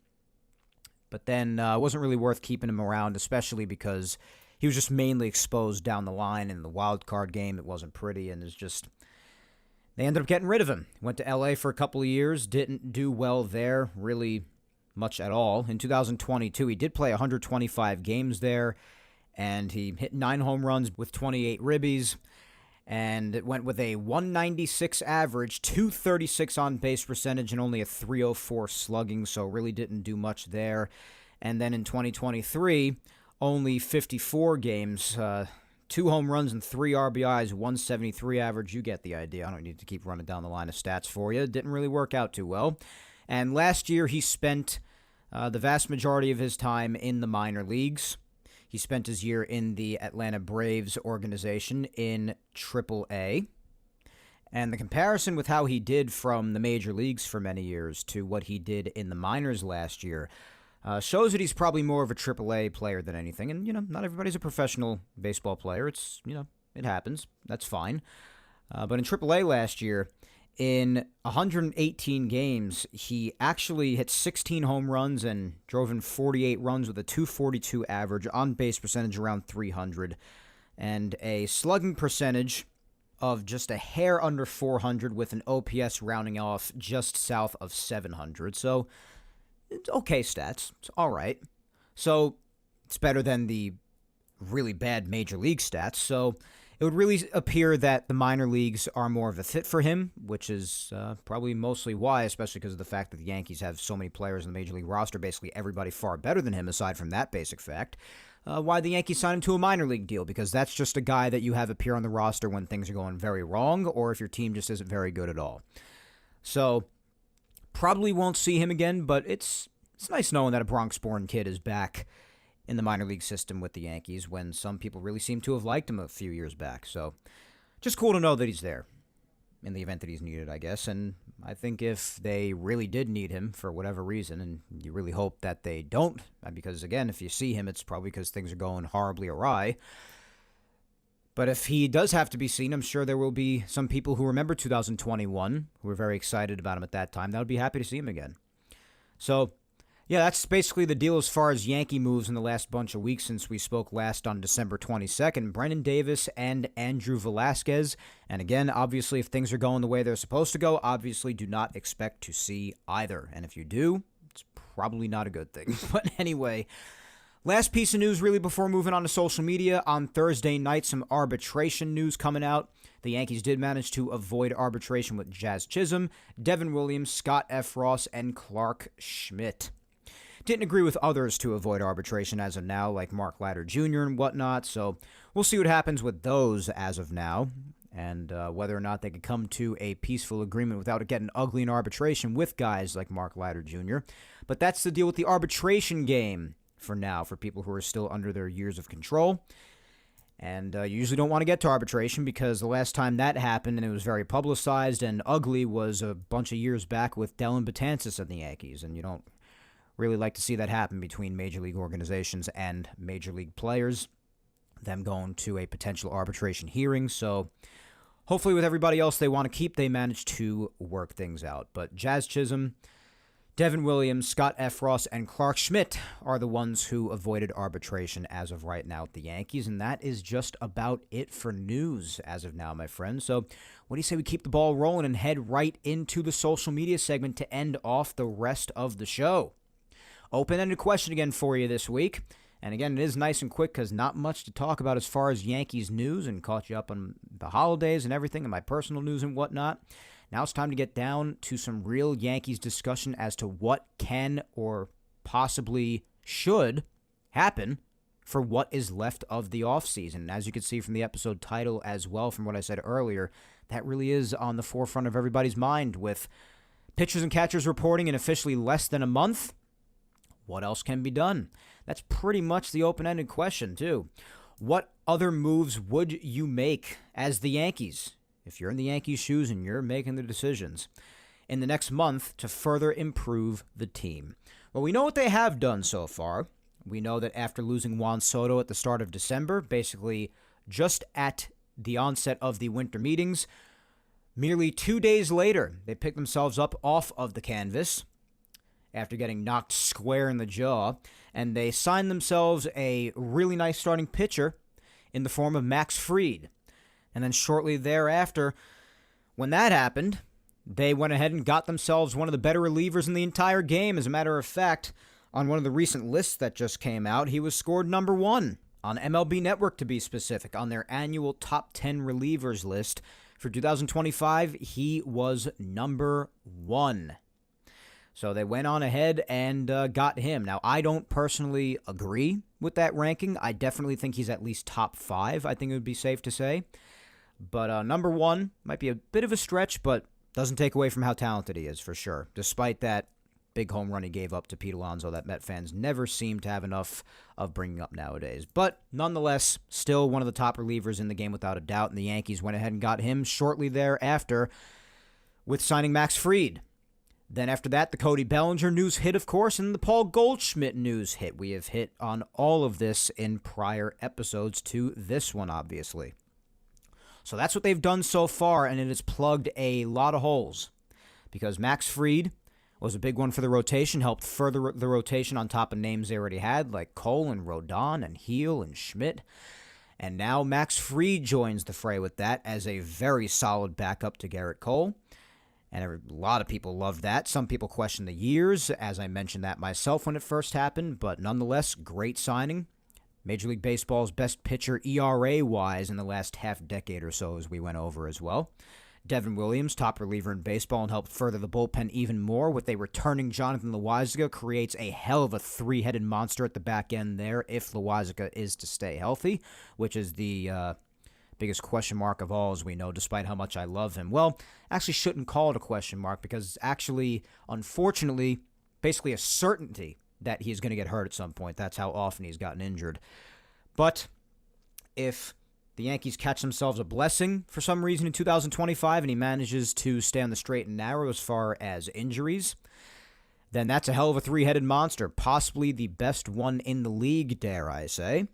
but then it wasn't really worth keeping him around, especially because he was just mainly exposed down the line in the wild card game. It wasn't pretty, and it's just they ended up getting rid of him. Went to L.A. for a couple of years, didn't do well there, really much at all. In 2022, he did play 125 games there, and he hit 9 home runs with 28 ribbies, and it went with a 196 average, 236 on-base percentage, and only a 304 slugging, so really didn't do much there. And then in 2023, only 54 games, 2 home runs and 3 RBIs, 173 average. You get the idea. I don't need to keep running down the line of stats for you. It didn't really work out too well. And last year, he spent the vast majority of his time in the minor leagues. He spent his year in the Atlanta Braves organization in Triple-A. And the comparison with how he did from the major leagues for many years to what he did in the minors last year shows that he's probably more of a Triple-A player than anything. And, not everybody's a professional baseball player. It's, it happens. That's fine. But in Triple-A last year, in 118 games, he actually hit 16 home runs and drove in 48 runs with a .242 average, on-base percentage around 300, and a slugging percentage of just a hair under 400 with an OPS rounding off just south of 700. So, it's okay stats. It's all right. So, it's better than the really bad major league stats. So, it would really appear that the minor leagues are more of a fit for him, which is probably mostly why, especially because of the fact that the Yankees have so many players in the major league roster, basically everybody far better than him aside from that basic fact. Why the Yankees signed him to a minor league deal, because that's just a guy that you have appear on the roster when things are going very wrong or if your team just isn't very good at all. So, probably won't see him again, but it's nice knowing that a Bronx-born kid is back in the minor league system with the Yankees when some people really seem to have liked him a few years back. So, just cool to know that he's there in the event that he's needed, I guess. And I think if they really did need him for whatever reason, and you really hope that they don't, because, again, if you see him, it's probably because things are going horribly awry. But if he does have to be seen, I'm sure there will be some people who remember 2021 who were very excited about him at that time that would be happy to see him again. So, yeah, that's basically the deal as far as Yankee moves in the last bunch of weeks since we spoke last on December 22nd. Brennan Davis and Andrew Velasquez. And again, obviously, if things are going the way they're supposed to go, obviously do not expect to see either. And if you do, it's probably not a good thing. But anyway, last piece of news really before moving on to social media. On Thursday night, some arbitration news coming out. The Yankees did manage to avoid arbitration with Jazz Chisholm, Devin Williams, Scott F. Ross, and Clark Schmidt. Didn't agree with others to avoid arbitration as of now, like Mark Leiter Jr. and whatnot, so we'll see what happens with those as of now, and whether or not they could come to a peaceful agreement without it getting ugly in arbitration with guys like Mark Leiter Jr. But that's the deal with the arbitration game for now, for people who are still under their years of control. And you usually don't want to get to arbitration because the last time that happened, and it was very publicized and ugly, was a bunch of years back with Dellin Betances and the Yankees, and you don't really like to see that happen between major league organizations and major league players, them going to a potential arbitration hearing. So hopefully with everybody else they want to keep, they manage to work things out. But Jazz Chisholm, Devin Williams, Scott F. Ross, and Clark Schmidt are the ones who avoided arbitration as of right now with the Yankees, and that is just about it for news as of now, my friends. So what do you say we keep the ball rolling and head right into the social media segment to end off the rest of the show? Open-ended question again for you this week. And again, it is nice and quick because not much to talk about as far as Yankees news, and caught you up on the holidays and everything and my personal news and whatnot. Now it's time to get down to some real Yankees discussion as to what can or possibly should happen for what is left of the offseason. And as you can see from the episode title as well, from what I said earlier, that really is on the forefront of everybody's mind with pitchers and catchers reporting in officially less than a month. What else can be done? That's pretty much the open-ended question, too. What other moves would you make as the Yankees, if you're in the Yankees' shoes and you're making the decisions, in the next month to further improve the team? Well, we know what they have done so far. We know that after losing Juan Soto at the start of December, basically just at the onset of the winter meetings, merely 2 days later, they picked themselves up off of the canvas after getting knocked square in the jaw, and they signed themselves a really nice starting pitcher in the form of Max Fried. And then shortly thereafter, when that happened, they went ahead and got themselves one of the better relievers in the entire game. As a matter of fact, on one of the recent lists that just came out, he was scored number 1 on MLB Network, to be specific, on their annual top 10 relievers list. For 2025, he was number 1. So they went on ahead and got him. Now, I don't personally agree with that ranking. I definitely think he's at least top 5, I think it would be safe to say. But number 1 might be a bit of a stretch, but doesn't take away from how talented he is, for sure. Despite that big home run he gave up to Pete Alonso that Met fans never seem to have enough of bringing up nowadays. But nonetheless, still one of the top relievers in the game without a doubt, and the Yankees went ahead and got him shortly thereafter with signing Max Fried. Then after that, the Cody Bellinger news hit, of course, and the Paul Goldschmidt news hit. We have hit on all of this in prior episodes to this one, obviously. So that's what they've done so far, and it has plugged a lot of holes. Because Max Fried was a big one for the rotation, helped further the rotation on top of names they already had, like Cole and Rodon and Heel and Schmidt. And now Max Fried joins the fray with that as a very solid backup to Garrett Cole. And a lot of people loved that. Some people question the years, as I mentioned that myself when it first happened, but nonetheless, great signing. Major League Baseball's best pitcher ERA-wise in the last half decade or so, as we went over as well. Devin Williams, top reliever in baseball, and helped further the bullpen even more. With a returning Jonathan Loáisiga, creates a hell of a three-headed monster at the back end there if Loáisiga is to stay healthy, which is the biggest question mark of all, as we know, despite how much I love him. Well, actually shouldn't call it a question mark because it's actually, unfortunately, basically a certainty that he's going to get hurt at some point. That's how often he's gotten injured. But if the Yankees catch themselves a blessing for some reason in 2025 and he manages to stay on the straight and narrow as far as injuries, then that's a hell of a three-headed monster, possibly the best one in the league, dare I say.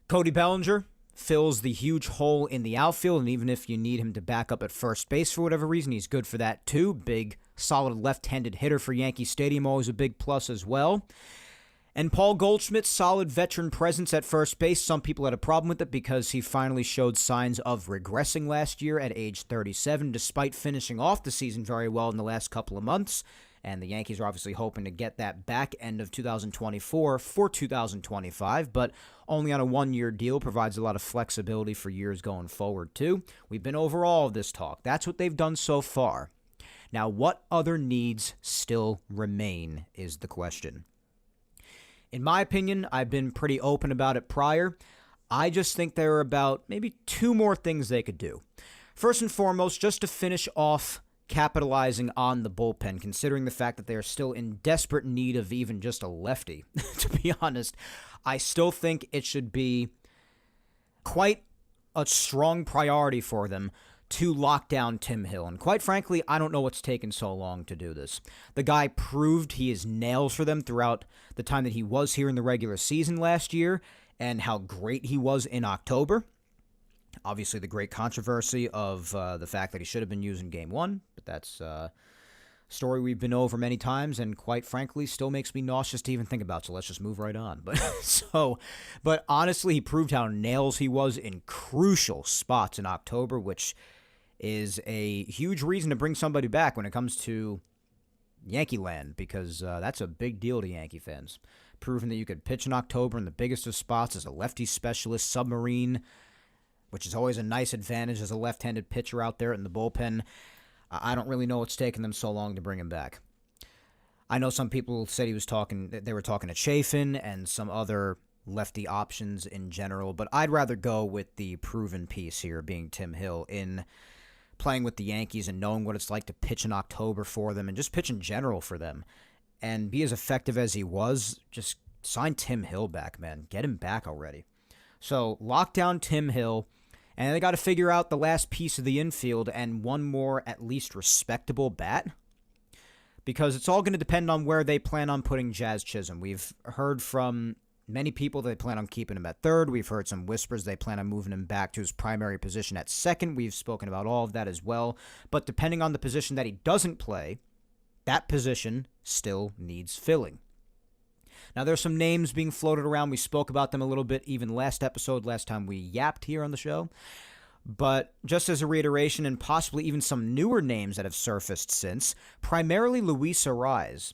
Cody Bellinger fills the huge hole in the outfield, and even if you need him to back up at first base for whatever reason, he's good for that too. Big, solid left-handed hitter for Yankee Stadium, always a big plus as well. And Paul Goldschmidt's solid veteran presence at first base. Some people had a problem with it because he finally showed signs of regressing last year at age 37, despite finishing off the season very well in the last couple of months. And the Yankees are obviously hoping to get that back end of 2024 for 2025, but only on a one-year deal, provides a lot of flexibility for years going forward, too. We've been over all of this talk. That's what they've done so far. Now, what other needs still remain is the question. In my opinion, I've been pretty open about it prior. I just think there are about maybe two more things they could do. First and foremost, just to finish off capitalizing on the bullpen, considering the fact that they are still in desperate need of even just a lefty. To be honest, I still think it should be quite a strong priority for them to lock down Tim Hill. And quite frankly, I don't know what's taken so long to do this. The guy proved he is nails for them throughout the time that he was here in the regular season last year, and how great he was in October. Obviously, the great controversy of the fact that he should have been used in Game 1, but that's a story we've been over many times, and quite frankly, still makes me nauseous to even think about, so let's just move right on. But honestly, he proved how nails he was in crucial spots in October, which is a huge reason to bring somebody back when it comes to Yankee land, because that's a big deal to Yankee fans. Proving that you could pitch in October in the biggest of spots as a lefty specialist, submarine, which is always a nice advantage as a left-handed pitcher out there in the bullpen. I don't really know what's taken them so long to bring him back. I know some people said they were talking to Chafin and some other lefty options in general, but I'd rather go with the proven piece here, being Tim Hill, in playing with the Yankees and knowing what it's like to pitch in October for them and just pitch in general for them and be as effective as he was. Just sign Tim Hill back, man. Get him back already. So lock down Tim Hill. And they got to figure out the last piece of the infield and one more at least respectable bat, because it's all going to depend on where they plan on putting Jazz Chisholm. We've heard from many people that they plan on keeping him at third. We've heard some whispers they plan on moving him back to his primary position at second. We've spoken about all of that as well. But depending on the position that he doesn't play, that position still needs filling. Now, there's some names being floated around. We spoke about them a little bit even last time we yapped here on the show. But just as a reiteration, and possibly even some newer names that have surfaced since, primarily Luis Arraez.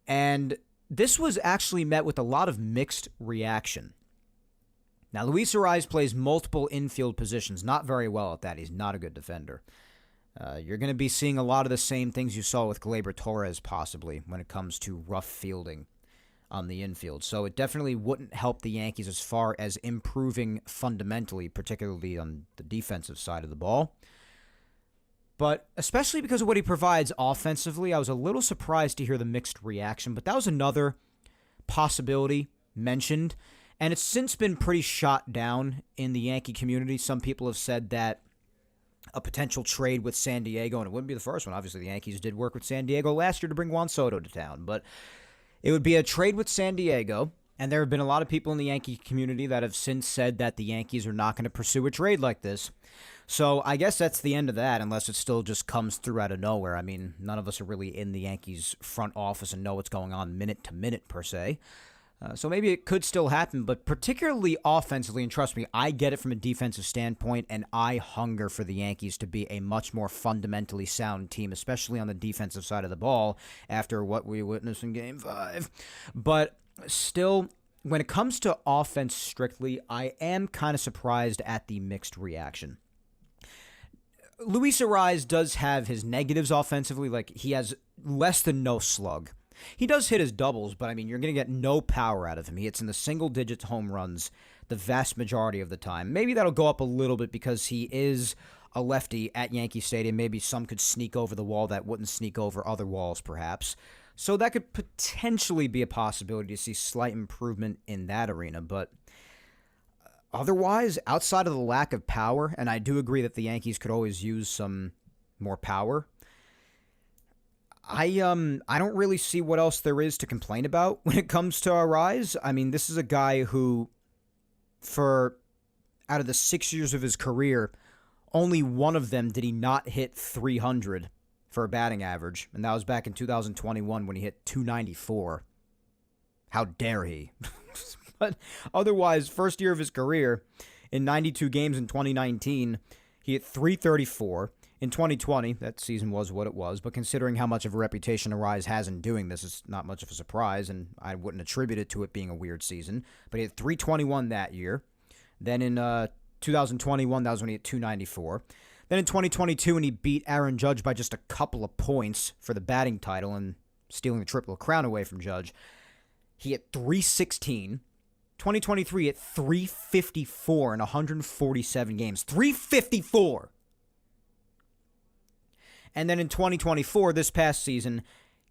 And this was actually met with a lot of mixed reaction. Now, Luis Arraez plays multiple infield positions, not very well at that. He's not a good defender. You're going to be seeing a lot of the same things you saw with Gleyber Torres, possibly, when it comes to rough fielding on the infield. So it definitely wouldn't help the Yankees as far as improving fundamentally, particularly on the defensive side of the ball. But especially because of what he provides offensively, I was a little surprised to hear the mixed reaction. But that was another possibility mentioned, and it's since been pretty shot down in the Yankee community. Some people have said that a potential trade with San Diego, and it wouldn't be the first one. Obviously, the Yankees did work with San Diego last year to bring Juan Soto to town, but it would be a trade with San Diego, and there have been a lot of people in the Yankee community that have since said that the Yankees are not going to pursue a trade like this. So I guess that's the end of that, unless it still just comes through out of nowhere. I mean, none of us are really in the Yankees front office and know what's going on minute to minute, per se. So maybe it could still happen, but particularly offensively, and trust me, I get it from a defensive standpoint, and I hunger for the Yankees to be a much more fundamentally sound team, especially on the defensive side of the ball after what we witnessed in Game 5. But still, when it comes to offense strictly, I am kind of surprised at the mixed reaction. Luis Arraez does have his negatives offensively, like he has less than no slug. He does hit his doubles, but I mean, you're going to get no power out of him. He hits in the single digits home runs the vast majority of the time. Maybe that'll go up a little bit because he is a lefty at Yankee Stadium. Maybe some could sneak over the wall that wouldn't sneak over other walls, perhaps. So that could potentially be a possibility to see slight improvement in that arena. But otherwise, outside of the lack of power, and I do agree that the Yankees could always use some more power, I don't really see what else there is to complain about when it comes to Arraez. I mean, this is a guy who, out of the 6 years of his career, only one of them did he not hit 300 for a batting average, and that was back in 2021 when he hit 294. How dare he? But otherwise, first year of his career, in 92 games in 2019, he hit 334. In 2020, that season was what it was, but considering how much of a reputation Arraez has in doing this, it's not much of a surprise, and I wouldn't attribute it to it being a weird season. But he hit 321 that year. Then in 2021, that was when he hit 294. Then in 2022, when he beat Aaron Judge by just a couple of points for the batting title and stealing the Triple Crown away from Judge, he hit 316. 2023 hit 354 in 147 games. 354! And then in 2024, this past season,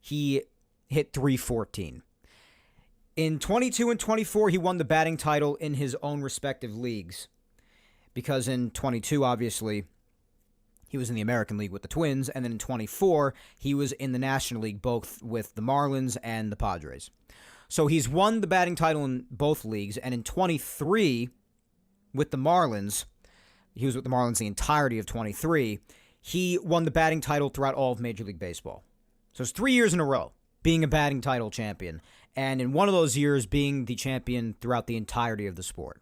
he hit 314. In 22 and 24, he won the batting title in his own respective leagues. Because in 22, obviously, he was in the American League with the Twins. And then in 24, he was in the National League, both with the Marlins and the Padres. So he's won the batting title in both leagues. And in 23, with the Marlins, he was with the Marlins the entirety of 23, he won the batting title throughout all of Major League Baseball. So it's 3 years in a row being a batting title champion, and in one of those years being the champion throughout the entirety of the sport.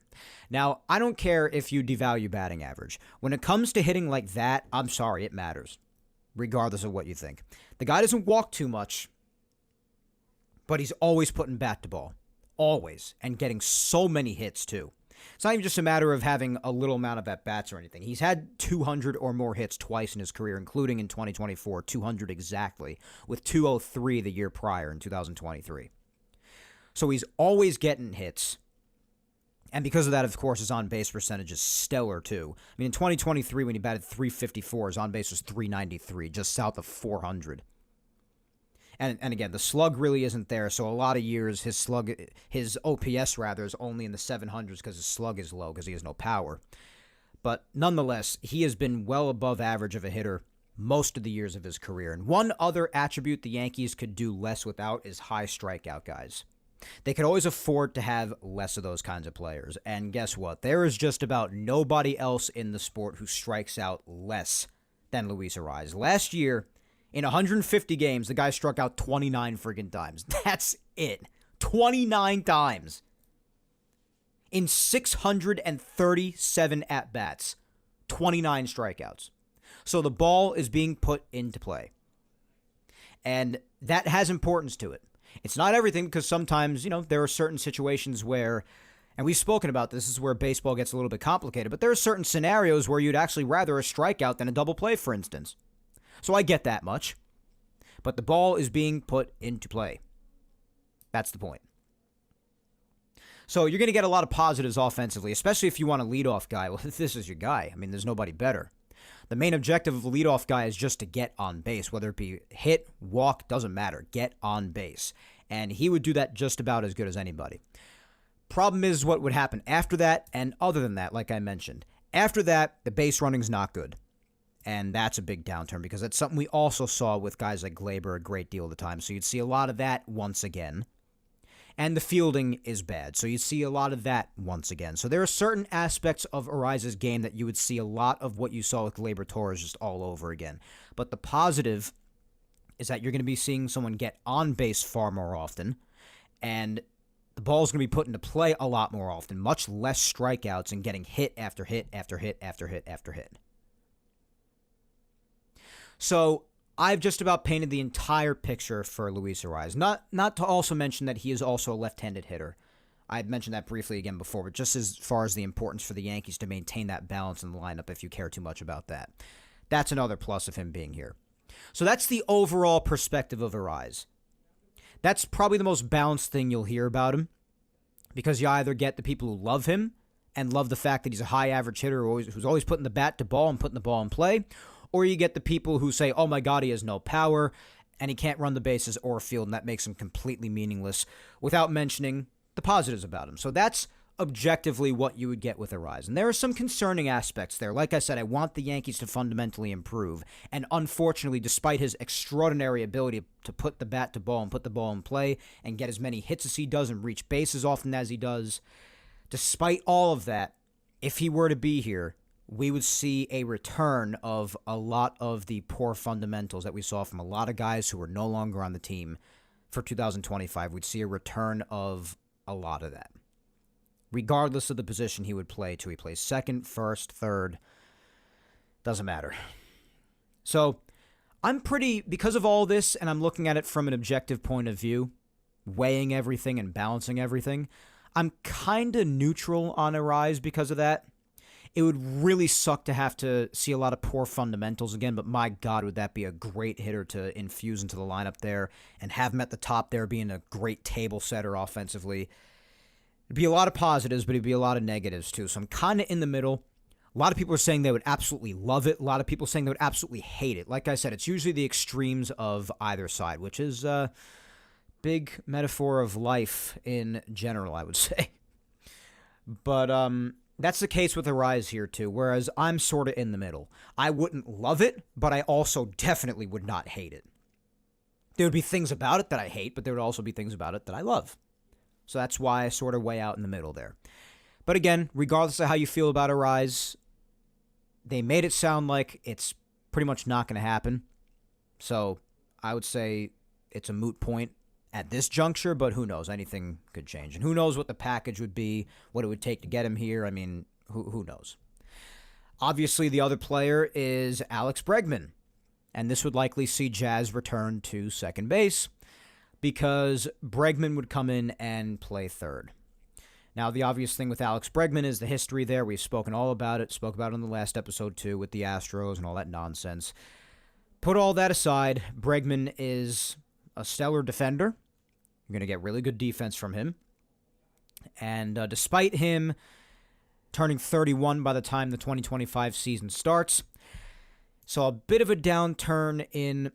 Now, I don't care if you devalue batting average. When it comes to hitting like that, I'm sorry, it matters, regardless of what you think. The guy doesn't walk too much, but he's always putting bat to ball. Always. And getting so many hits, too. It's not even just a matter of having a little amount of at-bats or anything. He's had 200 or more hits twice in his career, including in 2024, 200 exactly, with 203 the year prior in 2023. So he's always getting hits. And because of that, of course, his on-base percentage is stellar, too. I mean, in 2023, when he batted 354, his on-base was 393, just south of 400. And again, the slug really isn't there, so a lot of years his OPS rather, is only in the 700s because his slug is low because he has no power. But nonetheless, he has been well above average of a hitter most of the years of his career. And one other attribute the Yankees could do less without is high strikeout guys. They could always afford to have less of those kinds of players. And guess what? There is just about nobody else in the sport who strikes out less than Luis Arraez. Last year, in 150 games, the guy struck out 29 friggin' times. That's it. 29 times. In 637 at-bats. 29 strikeouts. So the ball is being put into play. And that has importance to it. It's not everything because sometimes, there are certain situations where, and we've spoken about this is where baseball gets a little bit complicated, but there are certain scenarios where you'd actually rather a strikeout than a double play, for instance. So I get that much. But the ball is being put into play. That's the point. So you're going to get a lot of positives offensively, especially if you want a leadoff guy. Well, this is your guy. I mean, there's nobody better. The main objective of a leadoff guy is just to get on base, whether it be hit, walk, doesn't matter. Get on base. And he would do that just about as good as anybody. Problem is what would happen after that, and other than that, like I mentioned. After that, the base running's not good. And that's a big downturn because that's something we also saw with guys like Gleyber a great deal of the time. So you'd see a lot of that once again. And the fielding is bad. So you see a lot of that once again. So there are certain aspects of Ariza's game that you would see a lot of what you saw with Gleyber Torres just all over again. But the positive is that you're going to be seeing someone get on base far more often. And the ball's going to be put into play a lot more often. Much less strikeouts and getting hit after hit after hit after hit after hit. So I've just about painted the entire picture for Luis Arraez. Not to also mention that he is also a left-handed hitter. I had mentioned that briefly again before, but just as far as the importance for the Yankees to maintain that balance in the lineup if you care too much about that. That's another plus of him being here. So that's the overall perspective of Arraez. That's probably the most balanced thing you'll hear about him because you either get the people who love him and love the fact that he's a high-average hitter who's always putting the bat to ball and putting the ball in play, or you get the people who say, oh my God, he has no power, and he can't run the bases or field, and that makes him completely meaningless, without mentioning the positives about him. So that's objectively what you would get with Arraez. And there are some concerning aspects there. Like I said, I want the Yankees to fundamentally improve. And unfortunately, despite his extraordinary ability to put the bat to ball and put the ball in play and get as many hits as he does and reach base as often as he does, despite all of that, if he were to be here, we would see a return of a lot of the poor fundamentals that we saw from a lot of guys who are no longer on the team for 2025. We'd see a return of a lot of that. Regardless of the position he would play to. He plays second, first, third. Doesn't matter. So I'm because of all this, and I'm looking at it from an objective point of view, weighing everything and balancing everything, I'm kind of neutral on Arraez because of that. It would really suck to have to see a lot of poor fundamentals again, but my God, would that be a great hitter to infuse into the lineup there and have him at the top there being a great table setter offensively. It'd be a lot of positives, but it'd be a lot of negatives too. So I'm kind of in the middle. A lot of people are saying they would absolutely love it. A lot of people saying they would absolutely hate it. Like I said, it's usually the extremes of either side, which is a big metaphor of life in general, I would say. But that's the case with Arraez here too, whereas I'm sort of in the middle. I wouldn't love it, but I also definitely would not hate it. There would be things about it that I hate, but there would also be things about it that I love. So that's why I sort of weigh out in the middle there. But again, regardless of how you feel about Arraez, they made it sound like it's pretty much not going to happen. So I would say it's a moot point at this juncture, but who knows? Anything could change. And who knows what the package would be, what it would take to get him here. I mean, who knows? Obviously, the other player is Alex Bregman. And this would likely see Jazz return to second base because Bregman would come in and play third. Now, the obvious thing with Alex Bregman is the history there. We've spoken all about it. Spoke about it on the last episode, too, with the Astros and all that nonsense. Put all that aside, Bregman is a stellar defender. You're going to get really good defense from him. And despite him turning 31 by the time the 2025 season starts, so a bit of a downturn in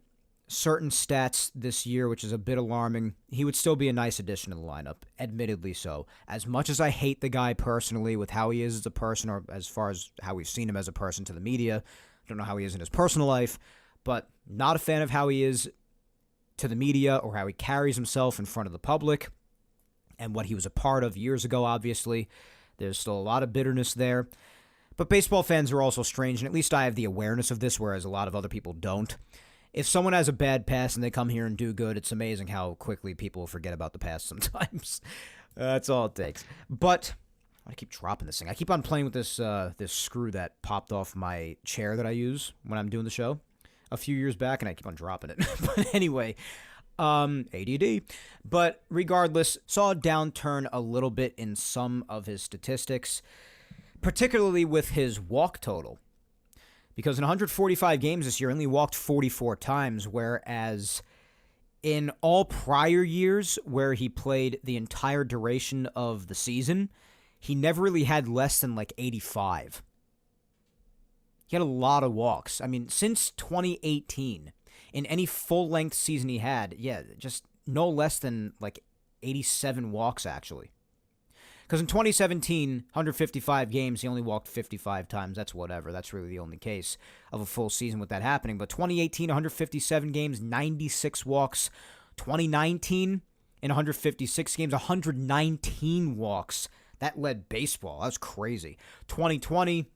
certain stats this year, which is a bit alarming. He would still be a nice addition to the lineup, admittedly so. As much as I hate the guy personally with how he is as a person, or as far as how we've seen him as a person to the media, I don't know how he is in his personal life, but not a fan of how he is to the media or how he carries himself in front of the public and what he was a part of years ago, obviously. There's still a lot of bitterness there. But baseball fans are also strange, and at least I have the awareness of this, whereas a lot of other people don't. If someone has a bad past and they come here and do good, it's amazing how quickly people forget about the past sometimes. That's all it takes. But I keep dropping this thing. I keep on playing with this screw that popped off my chair that I use when I'm doing the show a few years back, and I keep on dropping it. But anyway, ADD. But regardless, saw a downturn a little bit in some of his statistics, particularly with his walk total. Because in 145 games this year, he only walked 44 times, whereas in all prior years where he played the entire duration of the season, he never really had less than like 85. He had a lot of walks. I mean, since 2018, in any full-length season he had, just no less than like 87 walks, actually. Because in 2017, 155 games, he only walked 55 times. That's whatever. That's really the only case of a full season with that happening. But 2018, 157 games, 96 walks. 2019, in 156 games, 119 walks. That led baseball. That was crazy. 2020,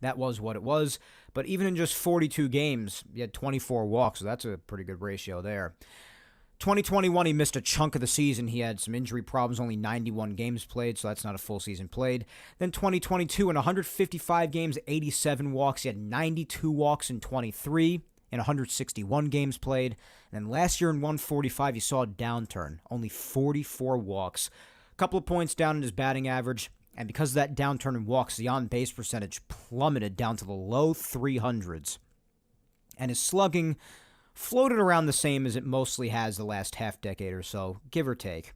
that was what it was. But even in just 42 games, he had 24 walks. So that's a pretty good ratio there. 2021, he missed a chunk of the season. He had some injury problems, only 91 games played, so that's not a full season played. Then 2022, in 155 games, 87 walks. He had 92 walks in 23 in 161 games played. And then last year in 145, he saw a downturn, only 44 walks. A couple of points down in his batting average. And because of that downturn in walks, the on-base percentage plummeted down to the low 300s. And his slugging floated around the same as it mostly has the last half decade or so, give or take.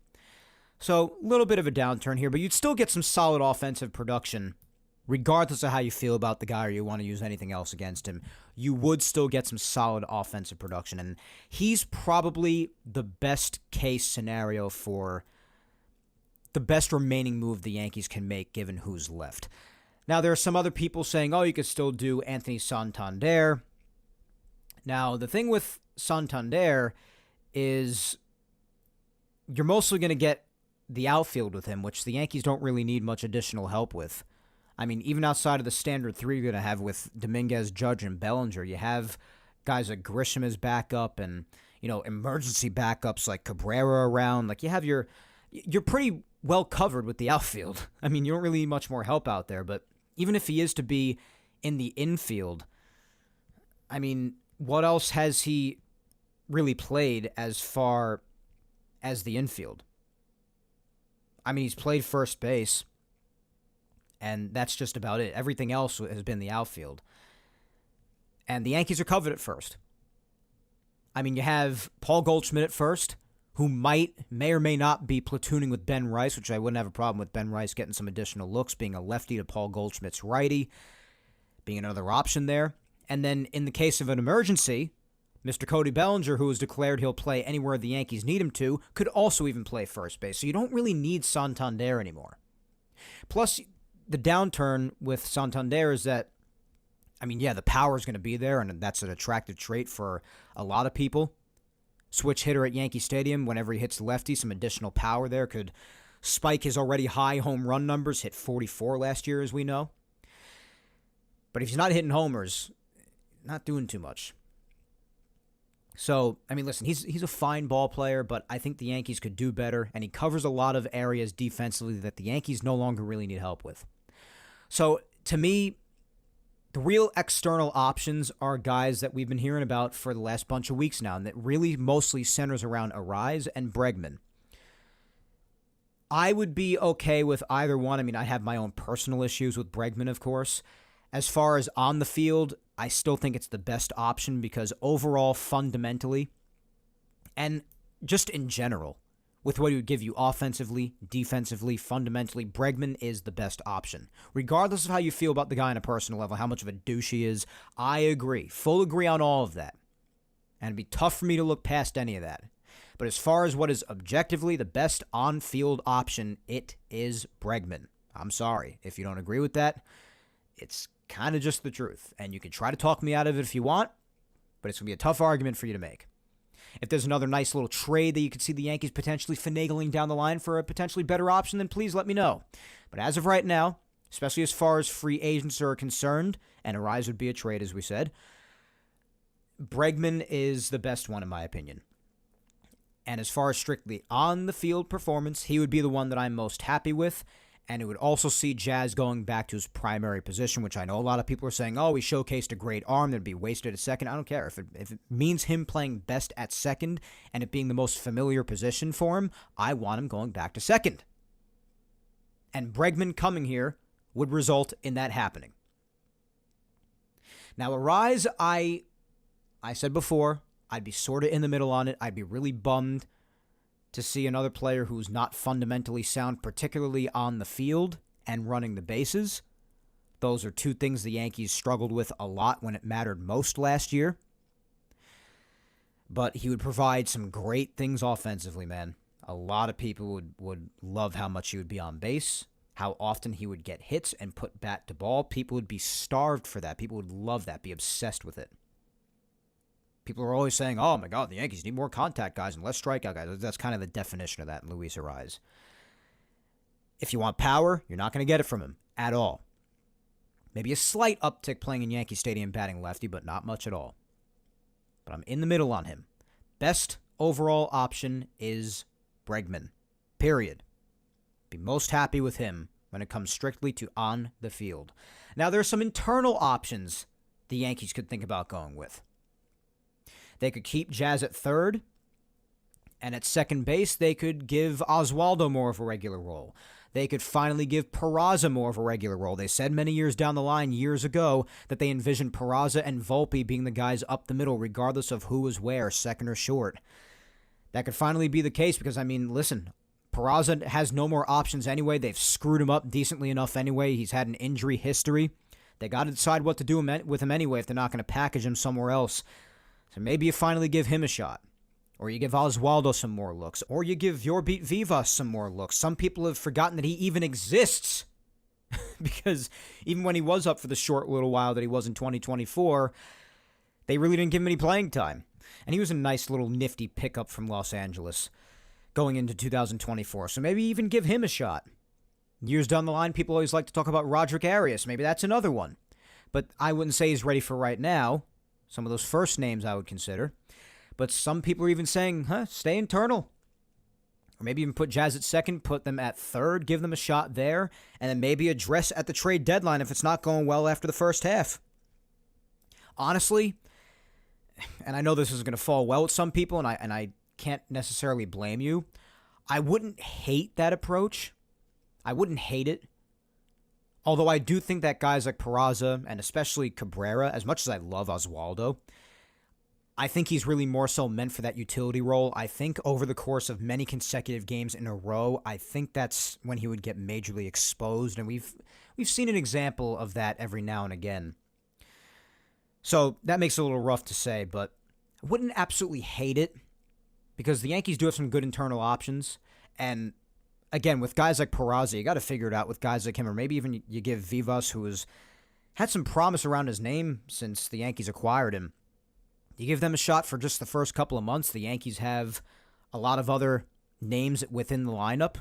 So, a little bit of a downturn here, but you'd still get some solid offensive production, regardless of how you feel about the guy or you want to use anything else against him. You would still get some solid offensive production, and he's probably the best case scenario for the best remaining move the Yankees can make given who's left. Now, there are some other people saying, you could still do Anthony Santander. Now, the thing with Santander is you're mostly going to get the outfield with him, which the Yankees don't really need much additional help with. I mean, even outside of the standard three you're going to have with Dominguez, Judge, and Bellinger, you have guys like Grisham as backup and, emergency backups like Cabrera around. Like, you're pretty well covered with the outfield. I mean, you don't really need much more help out there, but even if he is to be in the infield, I mean, what else has he really played as far as the infield? I mean, he's played first base, and that's just about it. Everything else has been the outfield. And the Yankees are covered at first. I mean, you have Paul Goldschmidt at first, who may or may not be platooning with Ben Rice, which I wouldn't have a problem with Ben Rice getting some additional looks, being a lefty to Paul Goldschmidt's righty, being another option there. And then in the case of an emergency, Mr. Cody Bellinger, who has declared he'll play anywhere the Yankees need him to, could also even play first base. So you don't really need Santander anymore. Plus, the downturn with Santander is that, the power is going to be there, and that's an attractive trait for a lot of people. Switch hitter at Yankee Stadium, whenever he hits lefty, some additional power there could spike his already high home run numbers, hit 44 last year, as we know. But if he's not hitting homers, not doing too much. So, listen, he's a fine ball player, but I think the Yankees could do better, and he covers a lot of areas defensively that the Yankees no longer really need help with. So, to me, the real external options are guys that we've been hearing about for the last bunch of weeks now, and that really mostly centers around Arise and Bregman. I would be okay with either one. I have my own personal issues with Bregman, of course. As far as on the field, I still think it's the best option because overall, fundamentally, and just in general, with what he would give you offensively, defensively, fundamentally, Bregman is the best option. Regardless of how you feel about the guy on a personal level, how much of a douche he is, I agree. Full agree on all of that. And it'd be tough for me to look past any of that. But as far as what is objectively the best on-field option, it is Bregman. I'm sorry. If you don't agree with that, it's kind of just the truth. And you can try to talk me out of it if you want, but it's going to be a tough argument for you to make. If there's another nice little trade that you could see the Yankees potentially finagling down the line for a potentially better option, then please let me know. But as of right now, especially as far as free agents are concerned, and Arise would be a trade, as we said, Bregman is the best one in my opinion. And as far as strictly on-the-field performance, he would be the one that I'm most happy with. And it would also see Jazz going back to his primary position, which I know a lot of people are saying, he showcased a great arm that'd be wasted at second. I don't care. If it means him playing best at second and it being the most familiar position for him, I want him going back to second. And Bregman coming here would result in that happening. Now, Arise, I said before, I'd be sort of in the middle on it. I'd be really bummed to see another player who's not fundamentally sound, particularly on the field and running the bases. Those are two things the Yankees struggled with a lot when it mattered most last year. But he would provide some great things offensively, man. A lot of people would love how much he would be on base, how often he would get hits and put bat to ball. People would be starved for that. People would love that, be obsessed with it. People are always saying, oh my God, the Yankees need more contact guys and less strikeout guys. That's kind of the definition of that in Luis Arraez. If you want power, you're not going to get it from him at all. Maybe a slight uptick playing in Yankee Stadium batting lefty, but not much at all. But I'm in the middle on him. Best overall option is Bregman. Period. Be most happy with him when it comes strictly to on the field. Now, there are some internal options the Yankees could think about going with. They could keep Jazz at third, and at second base, they could give Oswaldo more of a regular role. They could finally give Peraza more of a regular role. They said many years down the line, years ago, that they envisioned Peraza and Volpe being the guys up the middle, regardless of who was where, second or short. That could finally be the case because, I mean, listen, Peraza has no more options anyway. They've screwed him up decently enough anyway. He's had an injury history. They got to decide what to do with him anyway if they're not going to package him somewhere else. So maybe you finally give him a shot. Or you give Oswaldo some more looks. Or you give Yorbeat Vivas some more looks. Some people have forgotten that he even exists. Because even when he was up for the short little while that he was in 2024, they really didn't give him any playing time. And he was a nice little nifty pickup from Los Angeles going into 2024. So maybe even give him a shot. Years down the line, people always like to talk about Roderick Arias. Maybe that's another one. But I wouldn't say he's ready for right now. Some of those first names I would consider. But some people are even saying, stay internal. Or maybe even put Jazz at second, put them at third, give them a shot there, and then maybe address at the trade deadline if it's not going well after the first half. Honestly, and I know this is going to fall well with some people, and I can't necessarily blame you, I wouldn't hate that approach. I wouldn't hate it. Although I do think that guys like Peraza, and especially Cabrera, as much as I love Oswaldo, I think he's really more so meant for that utility role. I think over the course of many consecutive games in a row, I think that's when he would get majorly exposed, and we've seen an example of that every now and again. So that makes it a little rough to say, but I wouldn't absolutely hate it because the Yankees do have some good internal options, and again, with guys like Peraza, you got to figure it out with guys like him, or maybe even you give Vivas, who has had some promise around his name since the Yankees acquired him. You give them a shot for just the first couple of months. The Yankees have a lot of other names within the lineup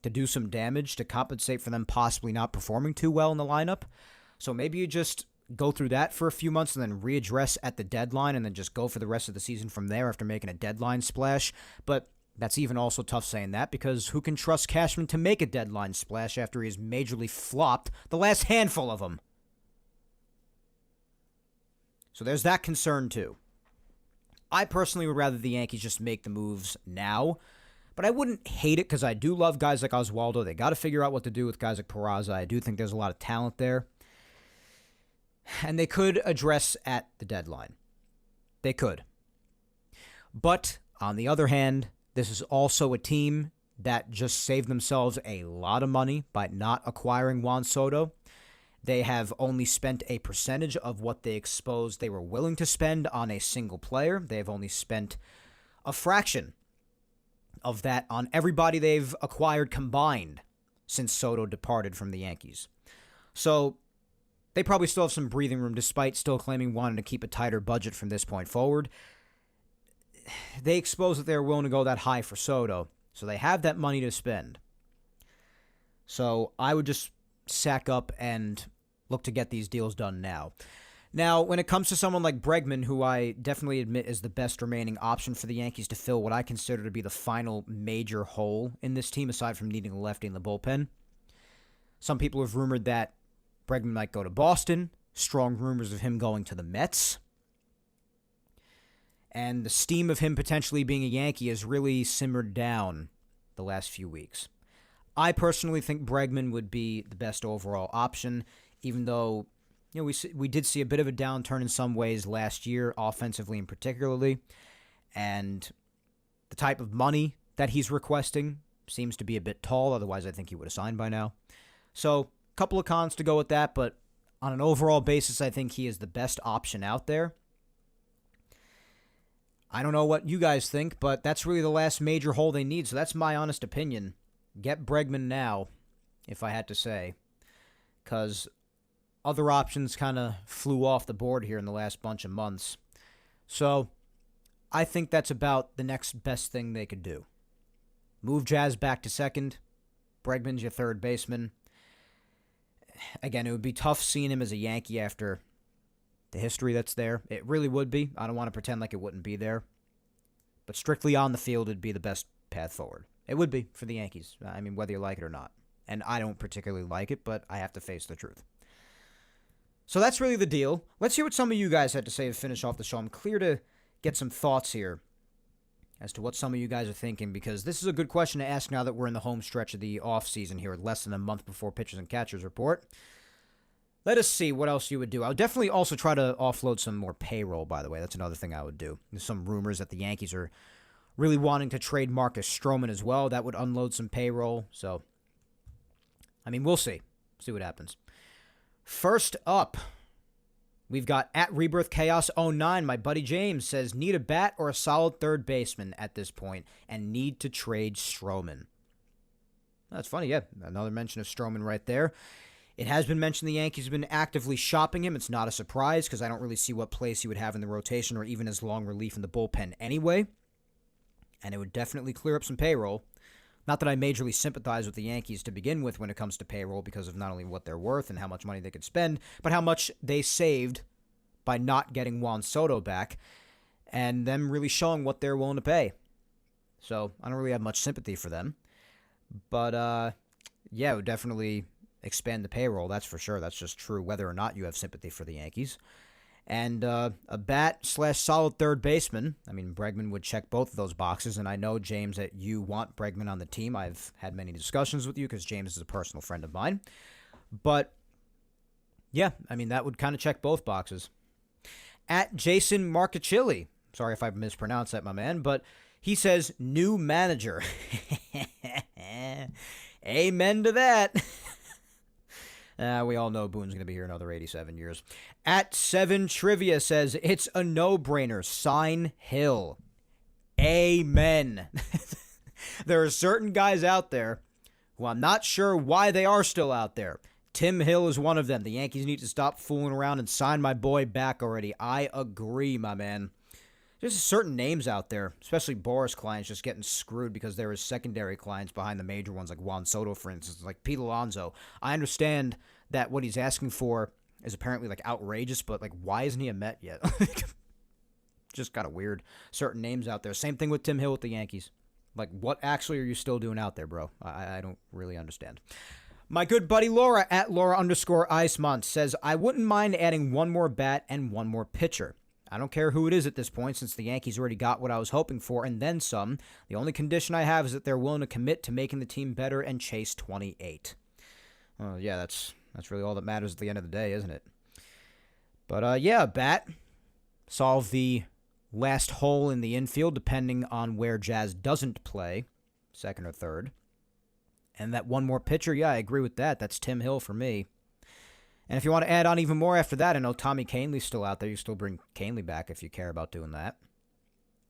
to do some damage to compensate for them possibly not performing too well in the lineup. So maybe you just go through that for a few months and then readdress at the deadline and then just go for the rest of the season from there after making a deadline splash. But that's even also tough saying that because who can trust Cashman to make a deadline splash after he has majorly flopped the last handful of them? So there's that concern too. I personally would rather the Yankees just make the moves now, but I wouldn't hate it because I do love guys like Oswaldo. They got to figure out what to do with guys like Peraza. I do think there's a lot of talent there. And they could address at the deadline. They could. But on the other hand, this is also a team that just saved themselves a lot of money by not acquiring Juan Soto. They have only spent a percentage of what they exposed they were willing to spend on a single player. They have only spent a fraction of that on everybody they've acquired combined since Soto departed from the Yankees. So they probably still have some breathing room despite still claiming wanting to keep a tighter budget from this point forward. They exposed that they were willing to go that high for Soto, so they have that money to spend. So I would just sack up and look to get these deals done now. Now, when it comes to someone like Bregman, who I definitely admit is the best remaining option for the Yankees to fill what I consider to be the final major hole in this team, aside from needing a lefty in the bullpen, some people have rumored that Bregman might go to Boston, strong rumors of him going to the Mets, and the steam of him potentially being a Yankee has really simmered down the last few weeks. I personally think Bregman would be the best overall option, even though we did see a bit of a downturn in some ways last year, offensively and particularly, and the type of money that he's requesting seems to be a bit tall. Otherwise, I think he would have signed by now. So, a couple of cons to go with that, but On an overall basis, I think he is the best option out there. I don't know what you guys think, but that's really the last major hole they need, so that's my honest opinion. Get Bregman now, if I had to say, because other options kind of flew off the board here in the last bunch of months. So I think that's about the next best thing they could do. Move Jazz back to second. Bregman's your third baseman. Again, it would be tough seeing him as a Yankee after the history that's there. It really would be. I don't want to pretend like it wouldn't be there. But strictly on the field, it'd be the best path forward. It would be for the Yankees. I mean, whether you like it or not. And I don't particularly like it, but I have to face the truth. So that's really the deal. Let's hear what some of you guys had to say to finish off the show. I'm clear to get some thoughts here as to what some of you guys are thinking, because this is a good question to ask now that we're in the home stretch of the offseason here, less than a month before pitchers and catchers report. Let us see what else you would do. I would definitely also try to offload some more payroll, by the way. That's another thing I would do. There's some rumors that the Yankees are really wanting to trade Marcus Stroman as well. That would unload some payroll. So, I mean, we'll see. See what happens. First up, we've got at Rebirth Chaos 09. My buddy James says, need a bat or a solid third baseman at this point and need to trade Stroman. That's funny, yeah. Another mention of Stroman right there. It has been mentioned the Yankees have been actively shopping him. It's not a surprise because I don't really see what place he would have in the rotation or even as long relief in the bullpen anyway. And it would definitely clear up some payroll. Not that I majorly sympathize with the Yankees to begin with when it comes to payroll because of not only what they're worth and how much money they could spend, but how much they saved by not getting Juan Soto back and them really showing what they're willing to pay. So I don't really have much sympathy for them. But, yeah, it would definitely expand the payroll, that's for sure. That's just true whether or not you have sympathy for the Yankees. And a bat/solid third baseman. I mean, Bregman would check both of those boxes, and I know, James, that you want Bregman on the team. I've had many discussions with you because James is a personal friend of mine. But, yeah, I mean, that would kind of check both boxes. At Jason Marcachilli, sorry if I mispronounced that, my man, but he says, new manager. Amen to that. We all know Boone's going to be here another 87 years. At 7 Trivia says, it's a no-brainer. Sign Hill. Amen. There are certain guys out there who I'm not sure why they are still out there. Tim Hill is one of them. The Yankees need to stop fooling around and sign my boy back already. I agree, my man. There's certain names out there, especially Boris clients, just getting screwed because there is secondary clients behind the major ones, like Juan Soto, for instance, like Pete Alonso. I understand that what he's asking for is apparently like outrageous, but like, why isn't he a Met yet? Just kind of weird. Certain names out there. Same thing with Tim Hill with the Yankees. Like, what actually are you still doing out there, bro? I don't really understand. My good buddy Laura at Laura_Icemont says, I wouldn't mind adding one more bat and one more pitcher. I don't care who it is at this point since the Yankees already got what I was hoping for and then some. The only condition I have is that they're willing to commit to making the team better and chase 28. Yeah, that's really all that matters at the end of the day, isn't it? But, yeah, bat. Solve the last hole in the infield depending on where Jazz doesn't play, second or third. And that one more pitcher, yeah, I agree with that. That's Tim Hill for me. And if you want to add on even more after that, I know Tommy Kahnle's still out there. You still bring Kahnle back if you care about doing that.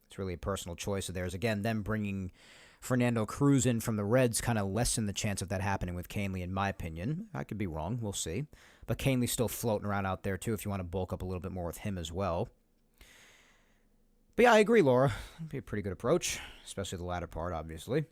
It's really a personal choice of theirs. Again, them bringing Fernando Cruz in from the Reds kind of lessen the chance of that happening with Kahnle, in my opinion. I could be wrong. We'll see. But Kahnle's still floating around out there, too, if you want to bulk up a little bit more with him as well. But yeah, I agree, Laura. It'd be a pretty good approach, especially the latter part, obviously.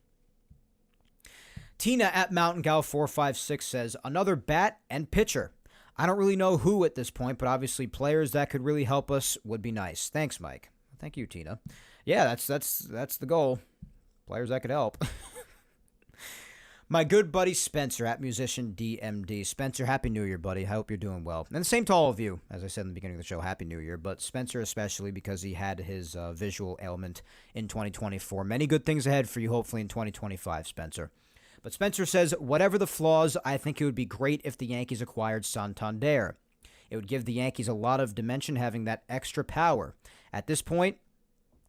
Tina at Mountain Gal 456 says, another bat and pitcher. I don't really know who at this point, but obviously players that could really help us would be nice. Thanks, Mike. Thank you, Tina. Yeah, that's the goal. Players that could help. My good buddy Spencer at Musician DMD. Spencer, Happy New Year, buddy. I hope you're doing well. And the same to all of you. As I said in the beginning of the show, Happy New Year. But Spencer especially because he had his visual ailment in 2024. Many good things ahead for you, hopefully, in 2025, Spencer. But Spencer says, whatever the flaws, I think it would be great if the Yankees acquired Santander. It would give the Yankees a lot of dimension having that extra power. At this point,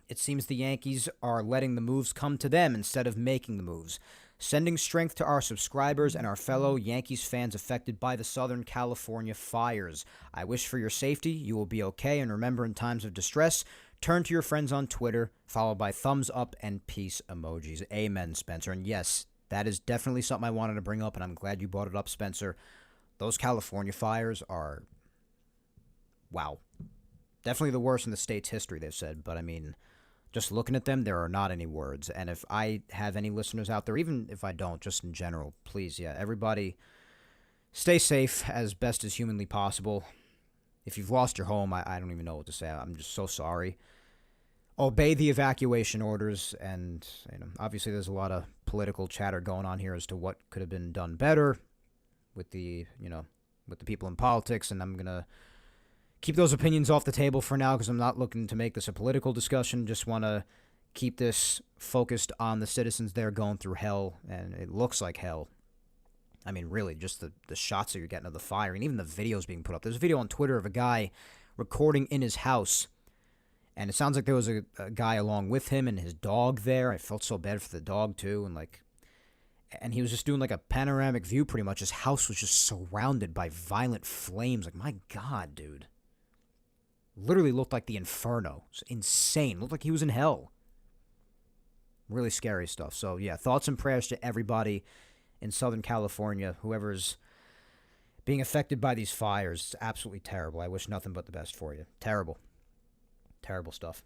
it seems the Yankees are letting the moves come to them instead of making the moves. Sending strength to our subscribers and our fellow Yankees fans affected by the Southern California fires. I wish for your safety. You will be okay. And remember, in times of distress, turn to your friends on Twitter, followed by thumbs up and peace emojis. Amen, Spencer. And yes, that is definitely something I wanted to bring up, and I'm glad you brought it up, Spencer. Those California fires are, wow. Definitely the worst in the state's history, they've said. But, I mean, just looking at them, there are not any words. And if I have any listeners out there, even if I don't, just in general, please, everybody stay safe as best as humanly possible. If you've lost your home, I don't even know what to say. I'm just so sorry. Obey the evacuation orders. And obviously there's a lot of political chatter going on here as to what could have been done better with the people in politics. And I'm going to keep those opinions off the table for now because I'm not looking to make this a political discussion. Just want to keep this focused on the citizens there going through hell, and it looks like hell. I mean, really, just the shots that you're getting of the fire, and even the videos being put up. There's a video on Twitter of a guy recording in his house, and it sounds like there was a guy along with him and his dog there. I felt so bad for the dog, too, and he was just doing like a panoramic view pretty much. His house was just surrounded by violent flames. Like, my God, dude. Literally looked like the Inferno. It was insane. Looked like he was in hell. Really scary stuff. So, thoughts and prayers to everybody in Southern California. Whoever's being affected by these fires. It's absolutely terrible. I wish nothing but the best for you. Terrible. Terrible stuff.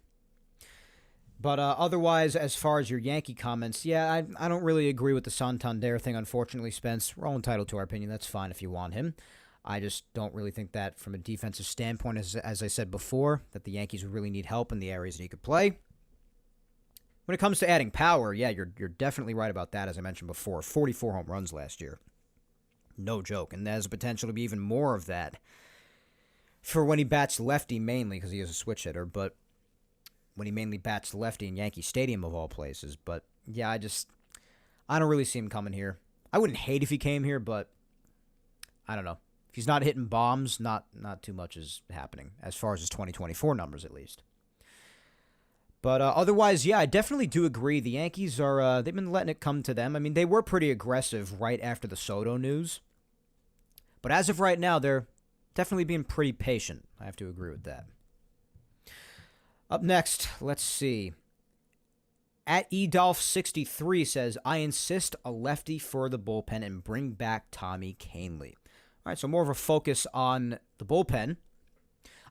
But otherwise, as far as your Yankee comments, I don't really agree with the Santander thing, unfortunately, Spence. We're all entitled to our opinion. That's fine if you want him. I just don't really think that from a defensive standpoint, as I said before, that the Yankees really need help in the areas that he could play. When it comes to adding power, you're definitely right about that, as I mentioned before. 44 home runs last year. No joke. And there's a potential to be even more of that for when he bats lefty mainly, because he is a switch hitter, but when he mainly bats lefty in Yankee Stadium of all places. But, I don't really see him coming here. I wouldn't hate if he came here, but I don't know. If he's not hitting bombs, not too much is happening, as far as his 2024 numbers, at least. But otherwise, I definitely do agree. The Yankees are, they've been letting it come to them. I mean, they were pretty aggressive right after the Soto news. But as of right now, they're definitely being pretty patient. I have to agree with that. Up next, let's see. At Edolph63 says, I insist a lefty for the bullpen and bring back Tommy Kahnle. All right, so more of a focus on the bullpen.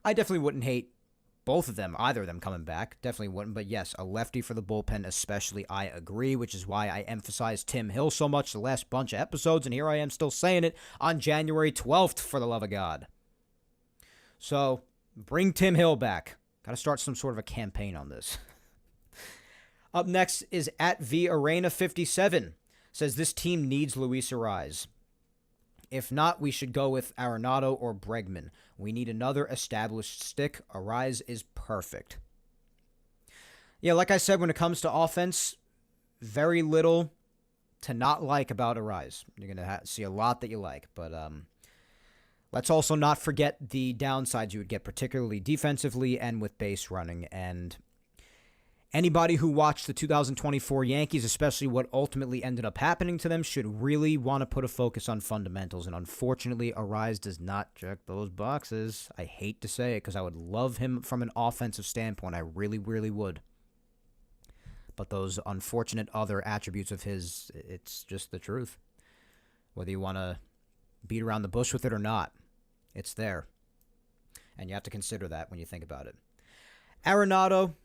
I definitely wouldn't hate both of them, either of them coming back. Definitely wouldn't, but yes, a lefty for the bullpen especially, I agree, which is why I emphasized Tim Hill so much the last bunch of episodes, and here I am still saying it on January 12th, for the love of God. So, bring Tim Hill back. Got to start some sort of a campaign on this. Up next is at VArena57. Says, this team needs Luis Arraez. If not, we should go with Arenado or Bregman. We need another established stick. Arraez is perfect. Like I said, when it comes to offense, very little to not like about Arraez. You're going to see a lot that you like, but let's also not forget the downsides you would get, particularly defensively and with base running. And anybody who watched the 2024 Yankees, especially what ultimately ended up happening to them, should really want to put a focus on fundamentals. And unfortunately, Arraez does not check those boxes. I hate to say it because I would love him from an offensive standpoint. I really, really would. But those unfortunate other attributes of his, it's just the truth. Whether you want to beat around the bush with it or not, it's there. And you have to consider that when you think about it. Arenado,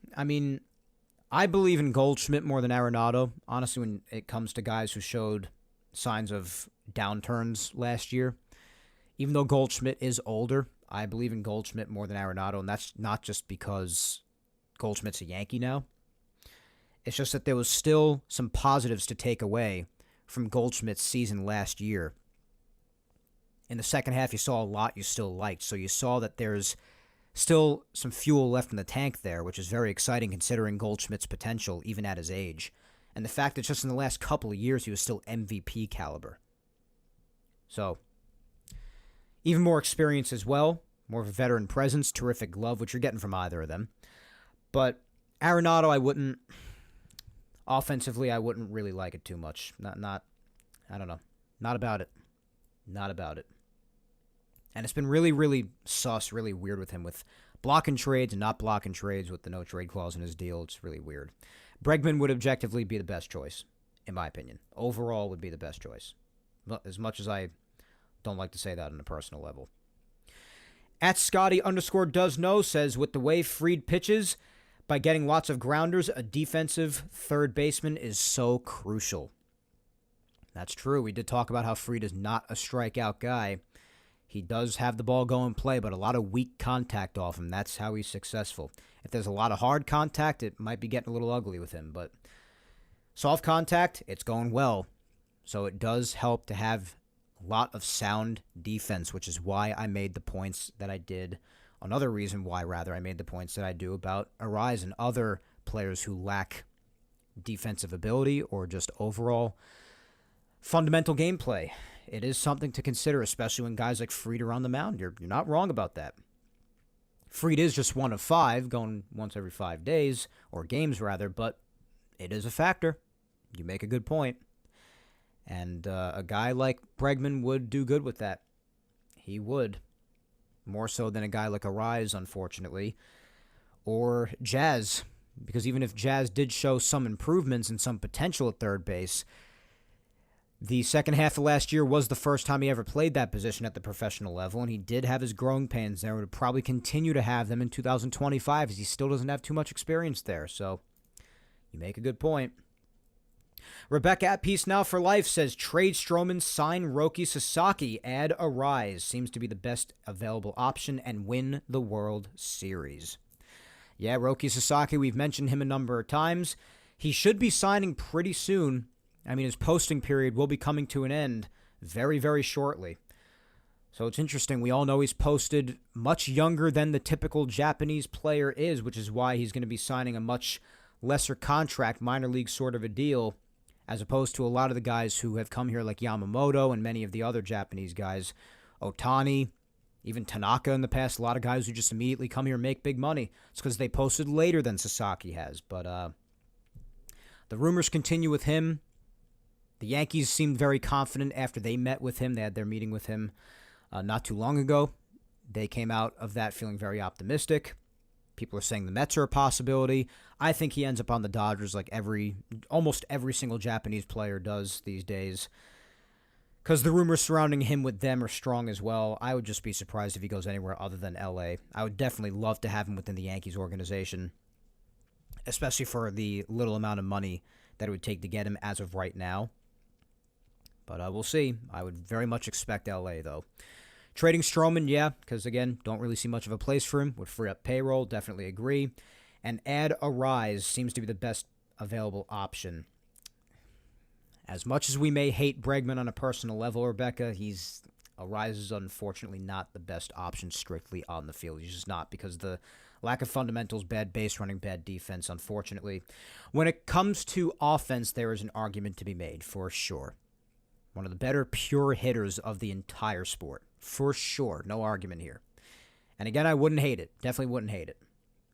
I believe in Goldschmidt more than Arenado, honestly, when it comes to guys who showed signs of downturns last year. Even though Goldschmidt is older, I believe in Goldschmidt more than Arenado, and that's not just because Goldschmidt's a Yankee now. It's just that there was still some positives to take away from Goldschmidt's season last year. In the second half, you saw a lot you still liked, so you saw that there's still some fuel left in the tank there, which is very exciting considering Goldschmidt's potential, even at his age. And the fact that just in the last couple of years, he was still MVP caliber. So, even more experience as well, more of a veteran presence, terrific glove, which you're getting from either of them. But Arenado, Offensively, I wouldn't really like it too much. I don't know. Not about it. Not about it. And it's been really, really sus, really weird with him with blocking trades and not blocking trades with the no trade clause in his deal. It's really weird. Bregman would objectively be the best choice, in my opinion. Overall would be the best choice. As much as I don't like to say that on a personal level. At Scotty_does know says, with the way Fried pitches, by getting lots of grounders, a defensive third baseman is so crucial. That's true. We did talk about how Fried is not a strikeout guy. He does have the ball go in play, but a lot of weak contact off him. That's how he's successful. If there's a lot of hard contact, it might be getting a little ugly with him. But soft contact, it's going well. So it does help to have a lot of sound defense, which is why I made the points that I did. Another reason why, rather, I made the points that I do about Arise and other players who lack defensive ability or just overall fundamental gameplay. It is something to consider, especially when guys like Fried are on the mound. You're not wrong about that. Fried is just one of 5, going once every 5 days, or games rather, but it is a factor. You make a good point. And a guy like Bregman would do good with that. He would. More so than a guy like Arise, unfortunately. Or Jazz. Because even if Jazz did show some improvements and some potential at third base, the second half of last year was the first time he ever played that position at the professional level, and he did have his growing pains there. Would probably continue to have them in 2025 as he still doesn't have too much experience there. So you make a good point. Rebecca at Peace Now for Life says, trade Stroman, sign Roki Sasaki, add Arise. Seems to be the best available option and win the World Series. Yeah, Roki Sasaki, we've mentioned him a number of times. He should be signing pretty soon. I mean, his posting period will be coming to an end very, very shortly. So it's interesting. We all know he's posted much younger than the typical Japanese player is, which is why he's going to be signing a much lesser contract, minor league sort of a deal, as opposed to a lot of the guys who have come here like Yamamoto and many of the other Japanese guys. Otani, even Tanaka in the past, a lot of guys who just immediately come here and make big money. It's because they posted later than Sasaki has. But the rumors continue with him. The Yankees seemed very confident after they met with him. They had their meeting with him not too long ago. They came out of that feeling very optimistic. People are saying the Mets are a possibility. I think he ends up on the Dodgers like almost every single Japanese player does these days, because the rumors surrounding him with them are strong as well. I would just be surprised if he goes anywhere other than L.A. I would definitely love to have him within the Yankees organization, especially for the little amount of money that it would take to get him as of right now. But we'll see. I would very much expect L.A., though. Trading Stroman, yeah, because, again, don't really see much of a place for him. Would free up payroll, definitely agree. And add Arise seems to be the best available option. As much as we may hate Bregman on a personal level, Rebecca, Arise is unfortunately not the best option strictly on the field. He's just not, because the lack of fundamentals, bad base running, bad defense, unfortunately. When it comes to offense, there is an argument to be made, for sure. One of the better pure hitters of the entire sport. For sure. No argument here. And again, I wouldn't hate it. Definitely wouldn't hate it.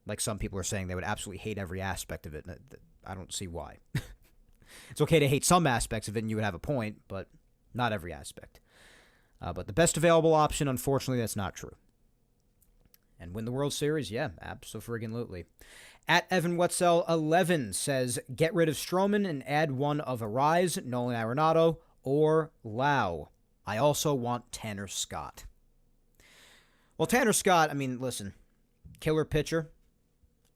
Like some people are saying, they would absolutely hate every aspect of it. I don't see why. It's okay to hate some aspects of it and you would have a point, but not every aspect. But the best available option, unfortunately, that's not true. And win the World Series? Yeah, abso-friggin-lutely. At Evan Wetzel 11 says, get rid of Stroman and add one of Arise, Nolan Arenado, or Lau. I also want Tanner Scott. Well, Tanner Scott, I mean, listen, killer pitcher.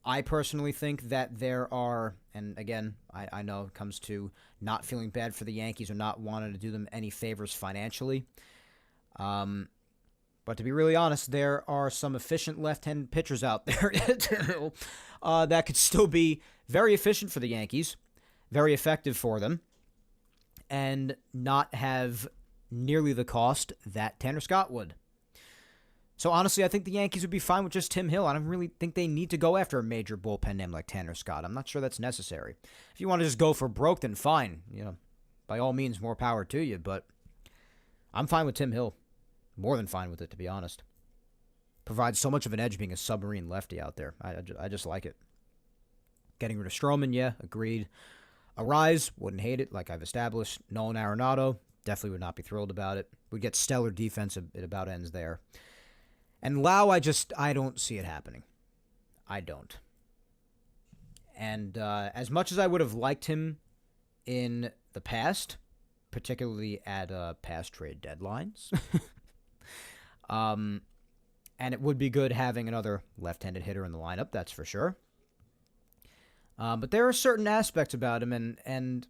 I personally think that there are, and again, I know it comes to not feeling bad for the Yankees or not wanting to do them any favors financially. But to be really honest, there are some efficient left-handed pitchers out there that could still be very efficient for the Yankees, very effective for them, and not have nearly the cost that Tanner Scott would. So honestly, I think the Yankees would be fine with just Tim Hill. I don't really think they need to go after a major bullpen name like Tanner Scott. I'm not sure that's necessary. If you want to just go for broke, then fine. By all means, more power to you. But I'm fine with Tim Hill. More than fine with it, to be honest. Provides so much of an edge being a submarine lefty out there. I just like it. Getting rid of Stroman, yeah, agreed. Arise, wouldn't hate it, like I've established. Nolan Arenado, definitely would not be thrilled about it. Would get stellar defense, it about ends there. And Lau, I don't see it happening. I don't. And as much as I would have liked him in the past, particularly at past trade deadlines, and it would be good having another left-handed hitter in the lineup, that's for sure. But there are certain aspects about him and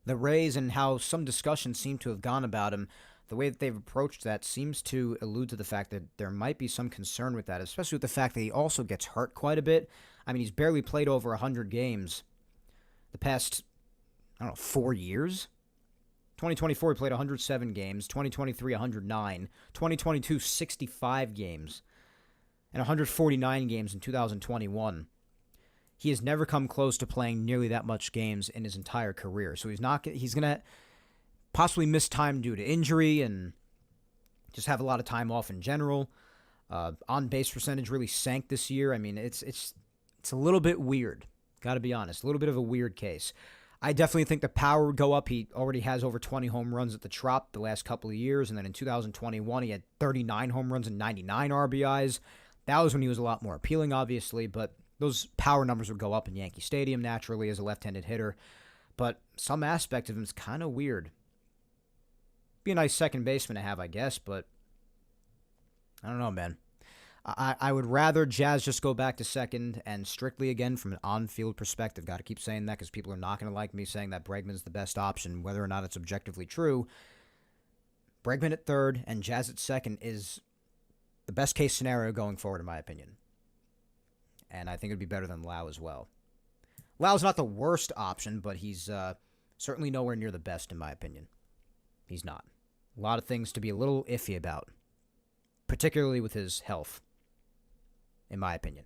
the Rays and how some discussions seem to have gone about him. The way that they've approached that seems to allude to the fact that there might be some concern with that, especially with the fact that he also gets hurt quite a bit. I mean, he's barely played over 100 games the past, 4 years. 2024, he played 107 games. 2023, 109. 2022, 65 games. And 149 games in 2021. He has never come close to playing nearly that much games in his entire career. So he's going to possibly miss time due to injury and just have a lot of time off in general. On-base percentage really sank this year. I mean, it's a little bit weird. Got to be honest. A little bit of a weird case. I definitely think the power would go up. He already has over 20 home runs at the Trop the last couple of years. And then in 2021, he had 39 home runs and 99 RBIs. That was when he was a lot more appealing, obviously. But those power numbers would go up in Yankee Stadium naturally as a left-handed hitter. But some aspect of him is kind of weird. Be a nice second baseman to have, I guess, but I don't know, man. I would rather Jazz just go back to second and strictly, again, from an on-field perspective. Got to keep saying that because people are not going to like me saying that Bregman's the best option, whether or not it's objectively true. Bregman at third and Jazz at second is the best-case scenario going forward, in my opinion. And I think it would be better than Lau as well. Lau's not the worst option, but he's certainly nowhere near the best, in my opinion. He's not. A lot of things to be a little iffy about, particularly with his health, in my opinion.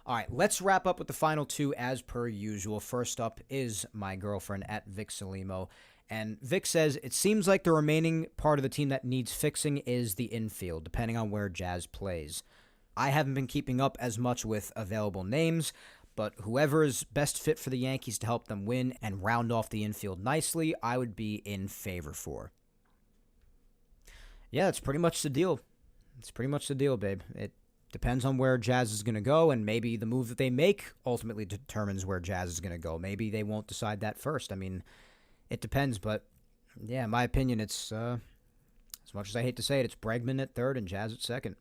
All right, let's wrap up with the final two as per usual. First up is my girlfriend at Vic Salimo. And Vic says, it seems like the remaining part of the team that needs fixing is the infield, depending on where Jazz plays. I haven't been keeping up as much with available names, but whoever is best fit for the Yankees to help them win and round off the infield nicely, I would be in favor for. Yeah, it's pretty much the deal. It's pretty much the deal, babe. It depends on where Jazz is going to go, and maybe the move that they make ultimately determines where Jazz is going to go. Maybe they won't decide that first. I mean, it depends, but yeah, in my opinion, it's, as much as I hate to say it, it's Bregman at third and Jazz at second.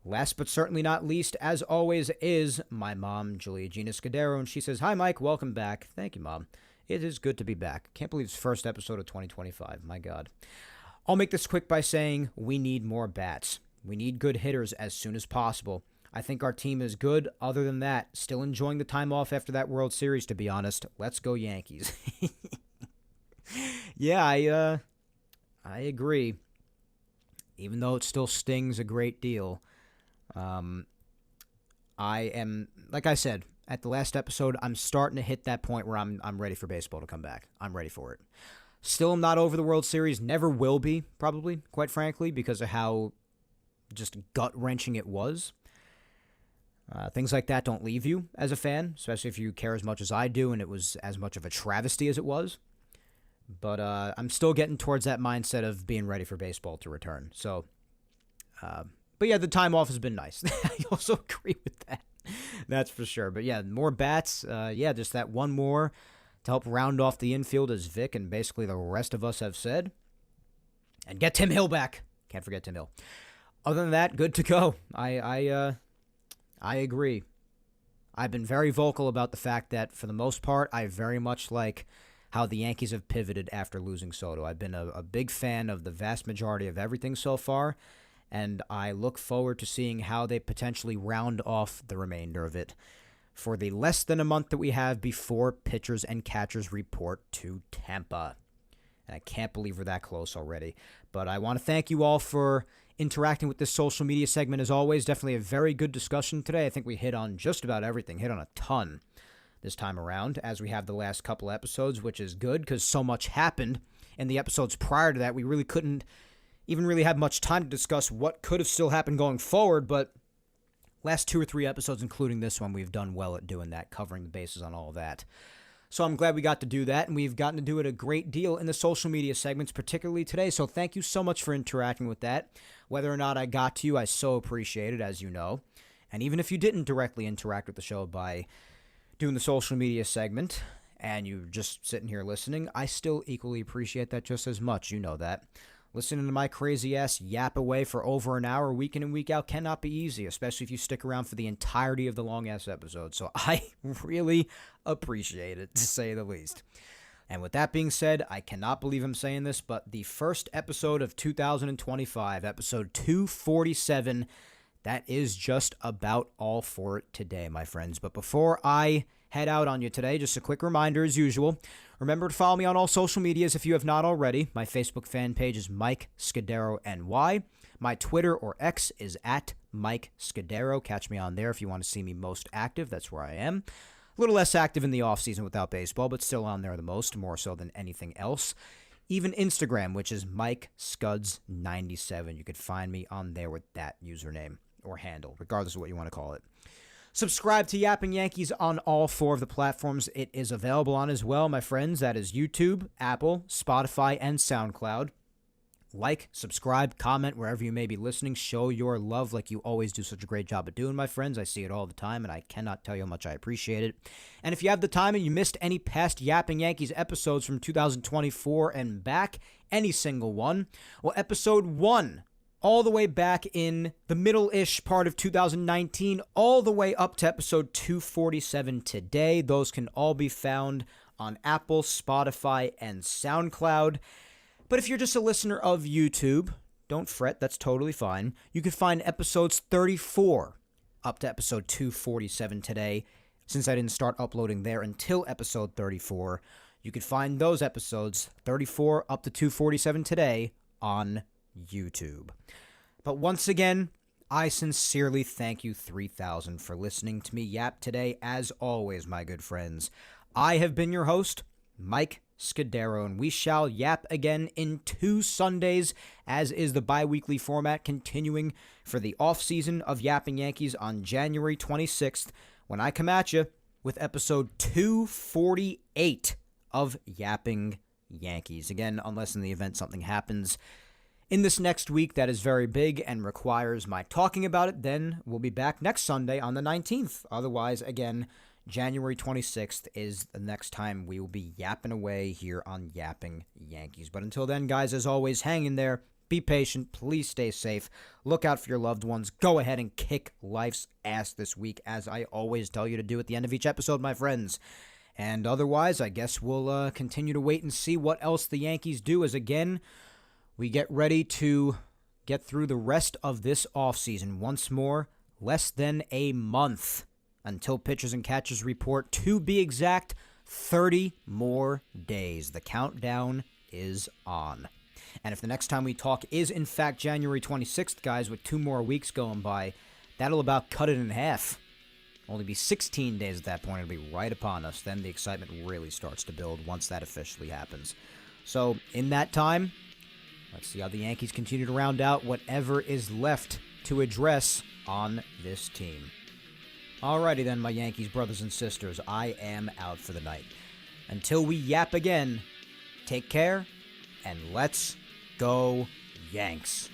Last but certainly not least, as always, is my mom, Julia Gina Scudero, and she says, "Hi, Mike. Welcome back." Thank you, Mom. It is good to be back. Can't believe it's the first episode of 2025. My God. I'll make this quick by saying we need more bats. We need good hitters as soon as possible. I think our team is good. Other than that, still enjoying the time off after that World Series, to be honest. Let's go Yankees. Yeah, I agree. Even though it still stings a great deal. I am, like I said, at the last episode, I'm starting to hit that point where I'm ready for baseball to come back. I'm ready for it. Still not over the World Series. Never will be, probably, quite frankly, because of how just gut-wrenching it was. Things like that don't leave you as a fan, especially if you care as much as I do and it was as much of a travesty as it was. But I'm still getting towards that mindset of being ready for baseball to return. So, but yeah, the time off has been nice. I also agree with that. That's for sure. But yeah, more bats. Yeah, just that one more to help round off the infield, as Vic and basically the rest of us have said. And get Tim Hill back. Can't forget Tim Hill. Other than that, good to go. I agree. I've been very vocal about the fact that, for the most part, I very much like how the Yankees have pivoted after losing Soto. I've been a big fan of the vast majority of everything so far, and I look forward to seeing how they potentially round off the remainder of it for the less than a month that we have before pitchers and catchers report to Tampa. And I can't believe we're that close already. But I want to thank you all for interacting with this social media segment as always. Definitely a very good discussion today. I think we hit on just about everything, hit on a ton this time around, as we have the last couple episodes, which is good because so much happened in the episodes prior to that. We really couldn't even really have much time to discuss what could have still happened going forward, but Last 2 or 3 episodes, including this one, we've done well at doing that, covering the bases on all of that. So I'm glad we got to do that, and we've gotten to do it a great deal in the social media segments, particularly today. So thank you so much for interacting with that. Whether or not I got to you, I so appreciate it, as you know. And even if you didn't directly interact with the show by doing the social media segment, and you're just sitting here listening, I still equally appreciate that just as much. You know that. Listening to my crazy-ass yap away for over an hour week in and week out cannot be easy, especially if you stick around for the entirety of the long-ass episode. So I really appreciate it, to say the least. And with that being said, I cannot believe I'm saying this, but the first episode of 2025, episode 247, that is just about all for it today, my friends. But before I head out on you today, just a quick reminder as usual. Remember to follow me on all social medias if you have not already. My Facebook fan page is Mike Scudero NY. My Twitter or X is at Mike Scudero. Catch me on there if you want to see me most active. That's where I am. A little less active in the offseason without baseball, but still on there the most, more so than anything else. Even Instagram, which is Mike Scuds97. You could find me on there with that username or handle, regardless of what you want to call it. Subscribe to Yapping Yankees on all 4 of the platforms it is available on as well, my friends. That is YouTube, Apple, Spotify, and SoundCloud. Like, subscribe, comment wherever you may be listening. Show your love like you always do such a great job of doing, my friends. I see it all the time, and I cannot tell you how much I appreciate it. And if you have the time and you missed any past Yapping Yankees episodes from 2024 and back, any single one, well, episode 1, all the way back in the middle-ish part of 2019, all the way up to episode 247 today. Those can all be found on Apple, Spotify, and SoundCloud. But if you're just a listener of YouTube, don't fret, that's totally fine. You can find episodes 34 up to episode 247 today. Since I didn't start uploading there until episode 34, you can find those episodes 34 up to 247 today on YouTube. But once again, I sincerely thank you 3,000 for listening to me yap today. As always, my good friends, I have been your host, Mike Scudero, and we shall yap again in 2 Sundays, as is the bi-weekly format, continuing for the off-season of Yapping Yankees on January 26th, when I come at you with episode 248 of Yapping Yankees. Again, unless in the event something happens in this next week that is very big and requires my talking about it, then we'll be back next Sunday on the 19th. Otherwise, again, January 26th is the next time we will be yapping away here on Yapping Yankees. But until then, guys, as always, hang in there. Be patient. Please stay safe. Look out for your loved ones. Go ahead and kick life's ass this week, as I always tell you to do at the end of each episode, my friends. And otherwise, I guess we'll continue to wait and see what else the Yankees do, as again, we get ready to get through the rest of this offseason. Once more, less than a month until pitchers and catchers report. To be exact, 30 more days. The countdown is on. And if the next time we talk is in fact January 26th, guys, with 2 more weeks going by, that'll about cut it in half. Only be 16 days at that point. It'll be right upon us. Then the excitement really starts to build once that officially happens. So in that time, let's see how the Yankees continue to round out whatever is left to address on this team. Alrighty then, my Yankees brothers and sisters, I am out for the night. Until we yap again, take care, and let's go Yanks.